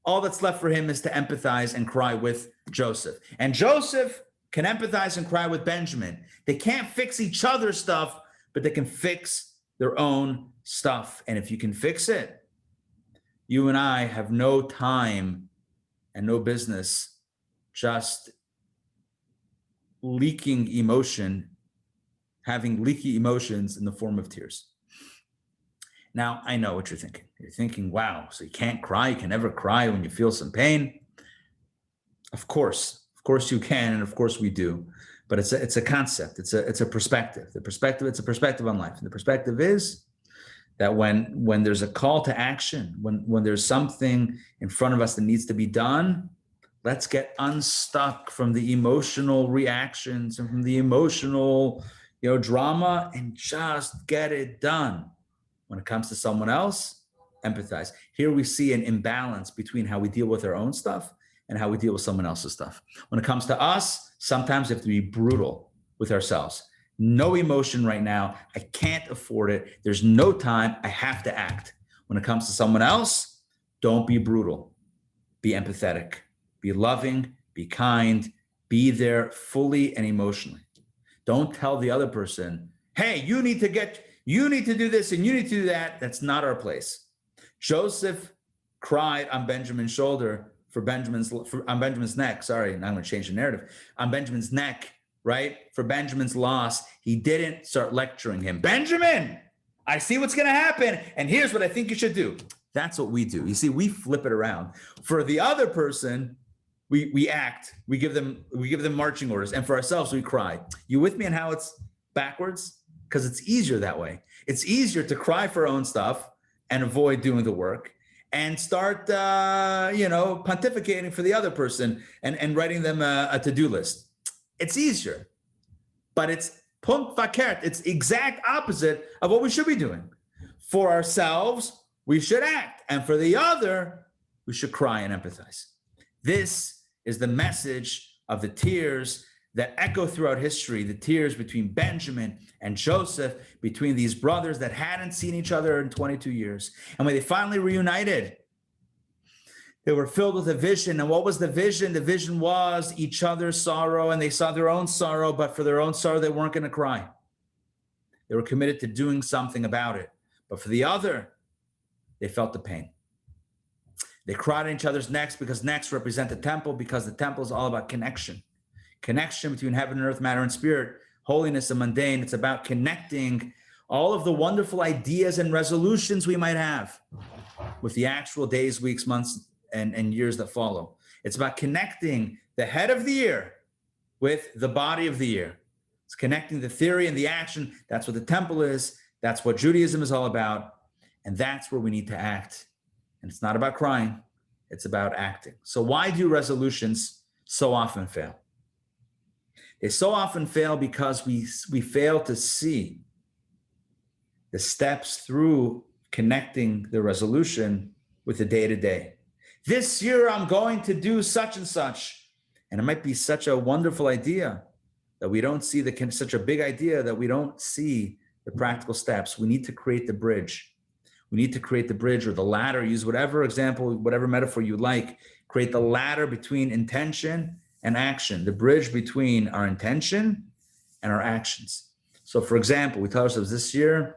all that's left for him is to empathize and cry with Joseph. And Joseph can empathize and cry with Benjamin. They can't fix each other's stuff, but they can fix their own stuff. And if you can fix it, you and I have no time and no business just leaking emotion, having leaky emotions in the form of tears. Now, I know what you're thinking. You're thinking, wow, so you can't cry, you can never cry when you feel some pain. Of course you can, and of course we do. But it's a concept, it's a perspective. It's a perspective on life. And the perspective is that when there's a call to action, when there's something in front of us that needs to be done, let's get unstuck from the emotional reactions and from the emotional, drama, and just get it done. When it comes to someone else, empathize. Here we see an imbalance between how we deal with our own stuff and how we deal with someone else's stuff. When it comes to us, sometimes we have to be brutal with ourselves. No emotion right now. I can't afford it. There's no time. I have to act. When it comes to someone else, don't be brutal. Be empathetic. Be loving. Be kind. Be there fully and emotionally. Don't tell the other person, hey, you need to do this and you need to do that. That's not our place. Joseph cried on Benjamin's shoulder on Benjamin's neck. Sorry, now I'm going to change the narrative. On Benjamin's neck, right? For Benjamin's loss, he didn't start lecturing him. Benjamin, I see what's going to happen. And here's what I think you should do. That's what we do. You see, we flip it around. For the other person, we act, we give them marching orders. And for ourselves, we cry. You with me on how it's backwards? because it's easier that way. It's easier to cry for our own stuff and avoid doing the work and start, pontificating for the other person and writing them a to-do list. It's easier, but it's punt verkehrt. It's exact opposite of what we should be doing. For ourselves, we should act. And for the other, we should cry and empathize. This is the message of the tears that echo throughout history, the tears between Benjamin and Joseph, between these brothers that hadn't seen each other in 22 years. And when they finally reunited, they were filled with a vision. And what was the vision? The vision was each other's sorrow, and they saw their own sorrow, but for their own sorrow, they weren't going to cry. They were committed to doing something about it. But for the other, they felt the pain. They cried on each other's necks because necks represent the temple, because the temple is all about connection. Connection between heaven and earth, matter and spirit, holiness and mundane. It's about connecting all of the wonderful ideas and resolutions we might have with the actual days, weeks, months, and years that follow. It's about connecting the head of the year with the body of the year. It's connecting the theory and the action. That's what the temple is. That's what Judaism is all about. And that's where we need to act. And it's not about crying. It's about acting. So why do resolutions so often fail? They so often fail because we fail to see the steps through connecting the resolution with the day-to-day. This year, I'm going to do such and such. And it might be such a wonderful idea that we don't see such a big idea that we don't see the practical steps. We need to create the bridge. We need to create the bridge or the ladder, use whatever example, whatever metaphor you like, create the ladder between intention and action, the bridge between our intention and our actions. So for example, we tell ourselves this year,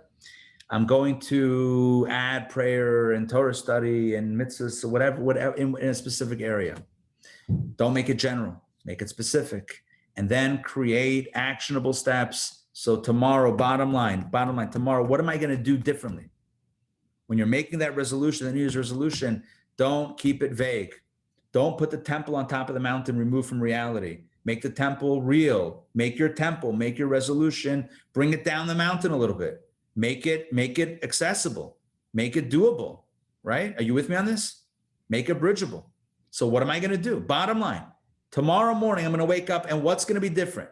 I'm going to add prayer and Torah study and mitzvahs, whatever in a specific area. Don't make it general, make it specific, and then create actionable steps. So tomorrow, bottom line, tomorrow, what am I going to do differently? When you're making that resolution, the New Year's resolution, don't keep it vague. Don't put the temple on top of the mountain, removed from reality. Make the temple real. Make your temple, make your resolution, bring it down the mountain a little bit. Make it accessible. Make it doable, right? Are you with me on this? Make it bridgeable. So what am I going to do? Bottom line, tomorrow morning, I'm going to wake up and what's going to be different?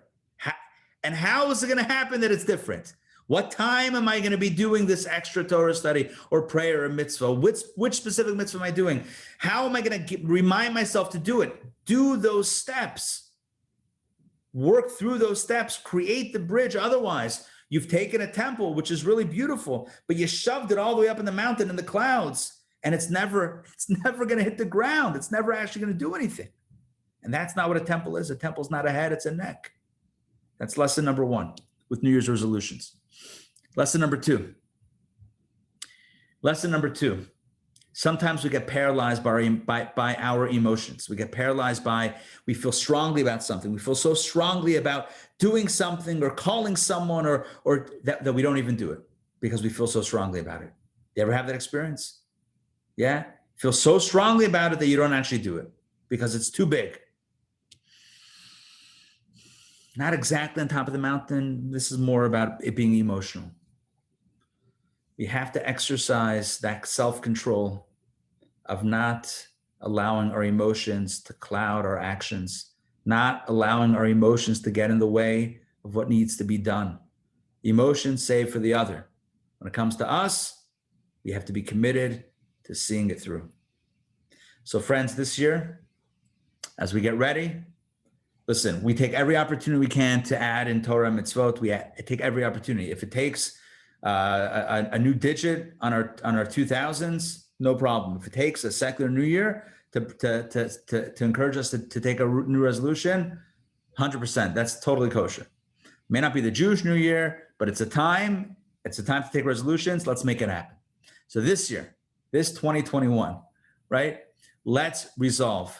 And how is it going to happen that it's different? What time am I going to be doing this extra Torah study or prayer or mitzvah? Which specific mitzvah am I doing? How am I going to remind myself to do it? Do those steps. Work through those steps. Create the bridge. Otherwise, you've taken a temple, which is really beautiful, but you shoved it all the way up in the mountain in the clouds, and it's never going to hit the ground. It's never actually going to do anything. And that's not what a temple is. A temple's not a head, it's a neck. That's lesson number one with New Year's resolutions. Lesson number two. Sometimes we get paralyzed by our emotions. We get paralyzed we feel strongly about something. We feel so strongly about doing something or calling someone or that we don't even do it because we feel so strongly about it. You ever have that experience? Yeah? Feel so strongly about it that you don't actually do it because it's too big. Not exactly on top of the mountain. This is more about it being emotional. We have to exercise that self-control of not allowing our emotions to cloud our actions, not allowing our emotions to get in the way of what needs to be done. Emotions save for the other. When it comes to us, we have to be committed to seeing it through. So friends, this year, as we get ready, listen, we take every opportunity we can to add in Torah and mitzvot. We take every opportunity. If it takes a new digit on our 2000s, no problem. If it takes a secular new year to encourage us to take a new resolution, 100%. That's totally kosher. May not be the Jewish New Year, but it's a time to take resolutions. Let's make it happen. So this year, this 2021, right? Let's resolve.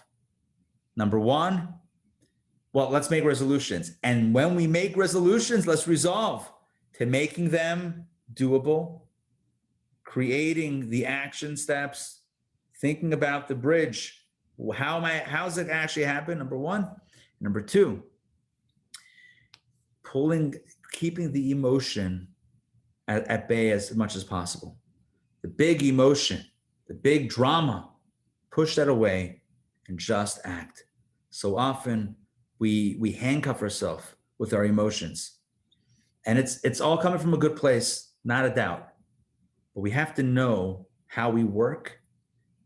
Number one, let's make resolutions. And when we make resolutions, let's resolve to making them doable, creating the action steps, thinking about the bridge. How's it actually happen? Number one. Number two, keeping the emotion at bay as much as possible. The big emotion, the big drama, push that away and just act. So often we handcuff ourselves with our emotions. And it's all coming from a good place, not a doubt. But we have to know how we work.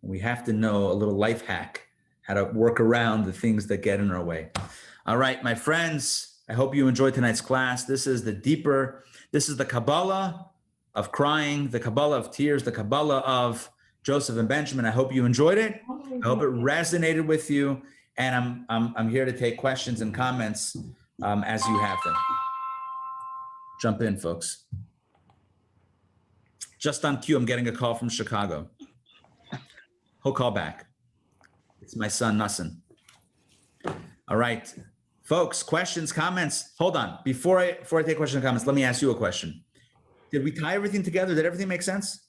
We have to know a little life hack, how to work around the things that get in our way. All right, my friends, I hope you enjoyed tonight's class. This is the Kabbalah of crying, the Kabbalah of tears, the Kabbalah of Joseph and Benjamin. I hope you enjoyed it. I hope it resonated with you. And I'm here to take questions and comments as you have them. Jump in, folks. Just on cue, I'm getting a call from Chicago. He'll call back. It's my son, Nassim. All right, folks, questions, comments. Hold on. Before I take questions and comments, let me ask you a question. Did we tie everything together? Did everything make sense?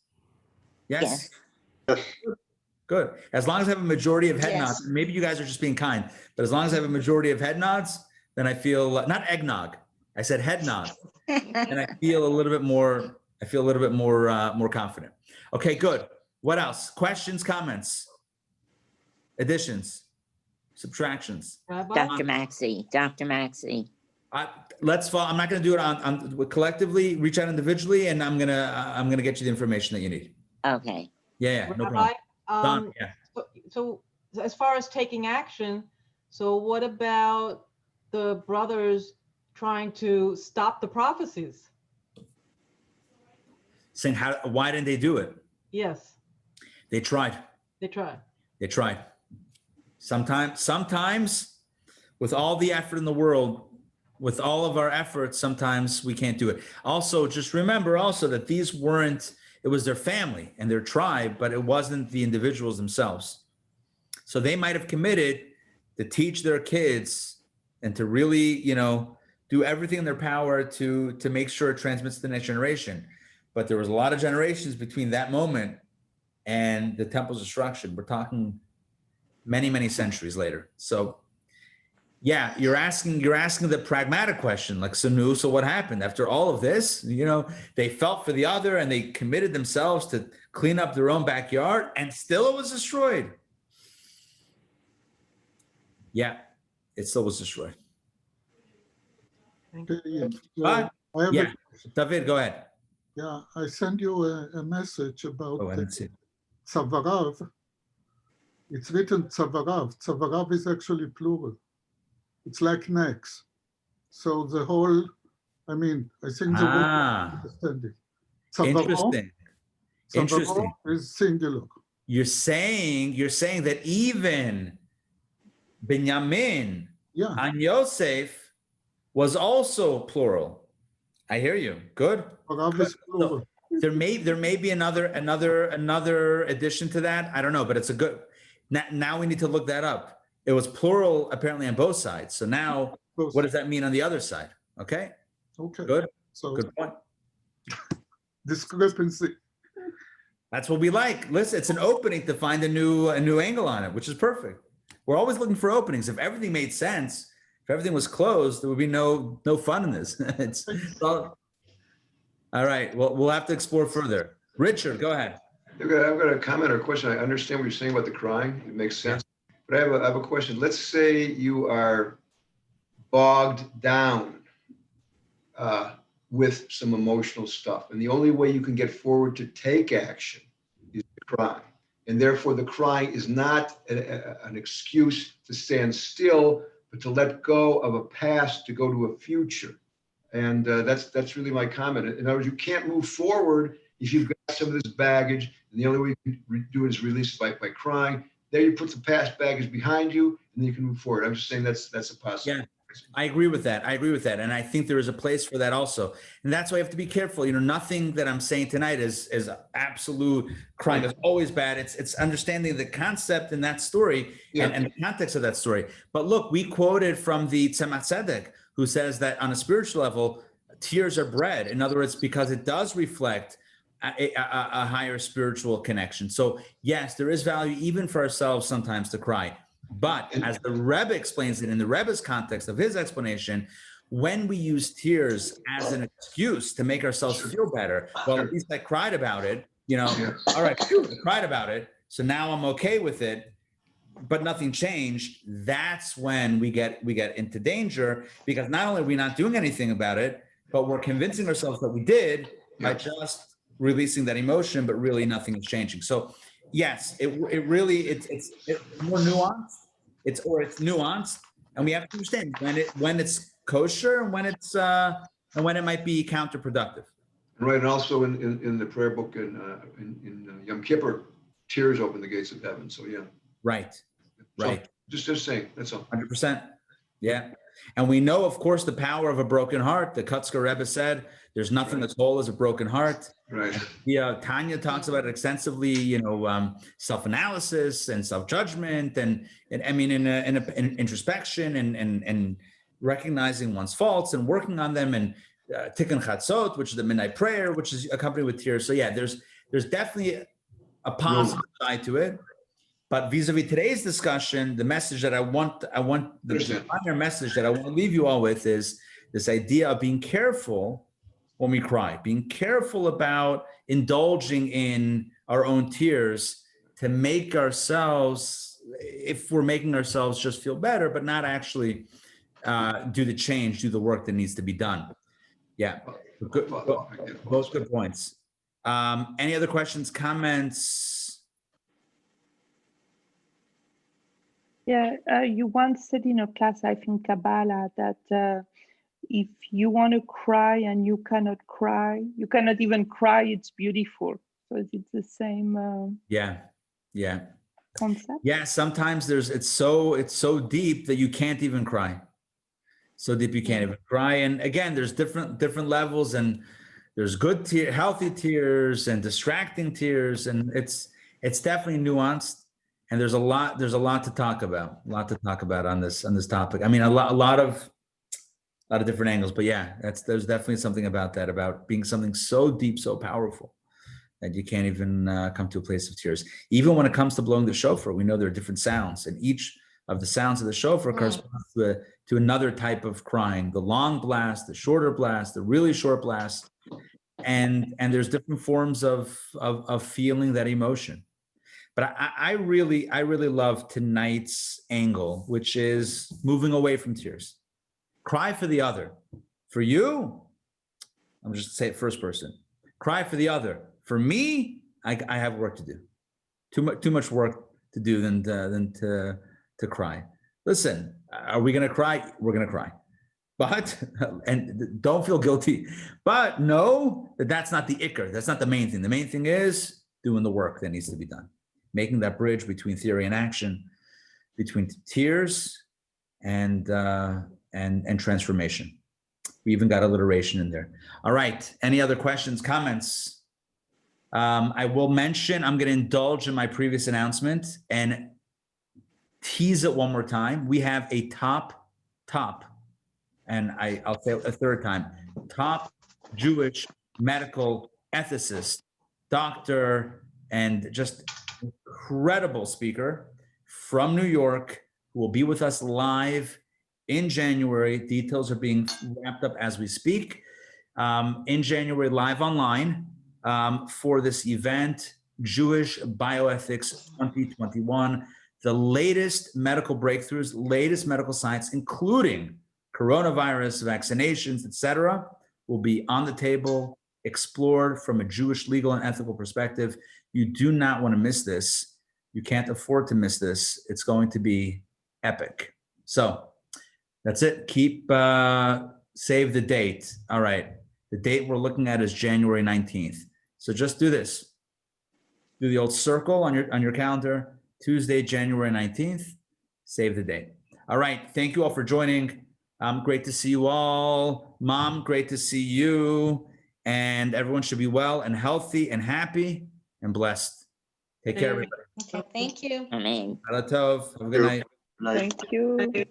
Yes? Yes. Good. As long as I have a majority of head Yes. nods, maybe you guys are just being kind, but as long as I have a majority of head nods, then I feel, not eggnog, I said head nod, and I feel a little bit more, more confident. Okay, good. What else? Questions, comments, additions, subtractions? Rabbi? Dr. Maxey. Let's follow. I'm not going to do it on collectively. Reach out individually, and I'm gonna get you the information that you need. Okay. Yeah, no Rabbi, problem. Don, yeah. So as far as taking action, so what about the brothers trying to stop the prophecies? Saying why didn't they do it? Yes, They tried. they tried. They tried. Sometimes with all the effort in the world, with all of our efforts, sometimes we can't do it. Also, just remember also that it was their family and their tribe, but it wasn't the individuals themselves. So they might have committed to teach their kids and to really, do everything in their power to make sure it transmits to the next generation. But there was a lot of generations between that moment and the temple's destruction. We're talking many, many centuries later. So yeah, you're asking the pragmatic question, like, so what happened after all of this? They felt for the other and they committed themselves to clean up their own backyard, and still it was destroyed. Yeah, it still was destroyed. I have Yeah, David, go ahead. I sent you a message about I didn't see it. Tzavarav. It's written Tzavarav. Tzavarav is actually plural. It's like necks. So the whole, I think the word understanding. Interesting. Is singular. You're saying that even Binyamin and Yosef was also plural. I hear you. Good. So there may be another addition to that. I don't know, but it's a good. Now we need to look that up. It was plural apparently on both sides. So now, what does that mean on the other side? Okay. Good. So good point. Discrepancy. That's what we like. Listen, it's an opening to find a new angle on it, which is perfect. We're always looking for openings. If everything made sense, if everything was closed, there would be no fun in this. It's all right. Well, we'll have to explore further. Richard, go ahead. I've got a comment or question. I understand what you're saying about the crying. It makes sense. But I have a question. Let's say you are bogged down with some emotional stuff, and the only way you can get forward to take action is to cry. And therefore, the crying is not an excuse to stand still, but to let go of a past to go to a future. And that's really my comment. In other words, you can't move forward if you've got some of this baggage, and the only way you can do it is release it by crying. There you put the past baggage behind you, and then you can move forward. I'm just saying that's a possibility. Yeah, I agree with that. And I think there is a place for that also. And that's why you have to be careful. Nothing that I'm saying tonight is absolute crying is always bad. It's understanding the concept in that story and the context of that story. But look, we quoted from the Tzemach Tzedek, who says that on a spiritual level, tears are bread. In other words, because it does reflect a higher spiritual connection. So yes, there is value even for ourselves sometimes to cry. But as the Rebbe explains it in the Rebbe's context of his explanation, when we use tears as an excuse to make ourselves feel better, well, at least I cried about it, all right, phew, I cried about it. So now I'm okay with it, but nothing changed. That's when we get into danger, because not only are we not doing anything about it, but we're convincing ourselves that we did by just releasing that emotion, but really nothing is changing. So yes, it's more nuanced. It's nuanced, and we have to understand when it's kosher and when it's and when it might be counterproductive. Right, and also in the prayer book in Yom Kippur, tears open the gates of heaven. So yeah. Right. So, just saying, that's all. 100%. Yeah. And we know, of course, the power of a broken heart. The Kutzker Rebbe said, there's nothing as whole as a broken heart. Right. Yeah. Tanya talks about it extensively, self-analysis and self-judgment and I mean, in introspection and recognizing one's faults and working on them, and Tikkun Chatzot, which is the midnight prayer, which is accompanied with tears. So yeah, there's definitely a positive side to it. But vis-a-vis today's discussion, the message that the primary message that I want to leave you all with is this idea of being careful when we cry, being careful about indulging in our own tears to make ourselves, if we're making ourselves just feel better, but not actually do the work that needs to be done. Yeah, both good points. Any other questions, comments? Yeah, you once said in a class, I think Kabbalah, that if you want to cry and you cannot cry, you cannot even cry, it's beautiful. So is it the same Yeah. concept? Yeah, sometimes it's so deep that you can't even cry. So deep you can't even cry. And again, there's different levels, and there's good healthy tears and distracting tears, and it's definitely nuanced. And there's a lot to talk about on this topic. I mean, a lot of different angles, but yeah, there's definitely something about that, about being something so deep, so powerful that you can't even come to a place of tears. Even when it comes to blowing the shofar, we know there are different sounds, and each of the sounds of the shofar corresponds to another type of crying: the long blast, the shorter blast, the really short blast, and there's different forms of feeling that emotion. But I really love tonight's angle, which is moving away from tears. Cry for the other. For you, I'm just say it first person. Cry for the other. For me, I have work to do. Too much work to do than to cry. Listen, are we gonna cry? We're gonna cry. But, and don't feel guilty, but know that that's not the ikr. That's not the main thing. The main thing is doing the work that needs to be done. Making that bridge between theory and action, between tears and transformation. We even got alliteration in there. All right. Any other questions, comments? I will mention, I'm going to indulge in my previous announcement and tease it one more time. We have a top, and I'll say it a third time, top Jewish medical ethicist, doctor, and just incredible speaker from New York, who will be with us live in January. Details are being wrapped up as we speak. In January, live online for this event, Jewish Bioethics 2021. The latest medical breakthroughs, latest medical science, including coronavirus, vaccinations, etc., will be on the table, explored from a Jewish legal and ethical perspective. You do not want to miss this. You can't afford to miss this. It's going to be epic. So that's it. Save the date. All right. The date we're looking at is January 19th. So just do this. Do the old circle on your calendar. Tuesday, January 19th. Save the date. All right. Thank you all for joining. Great to see you all. Mom, great to see you. And everyone should be well and healthy and happy and blessed. Take care, everybody. Okay, thank you. Amen. Hala tov. Have a good night. Thank you.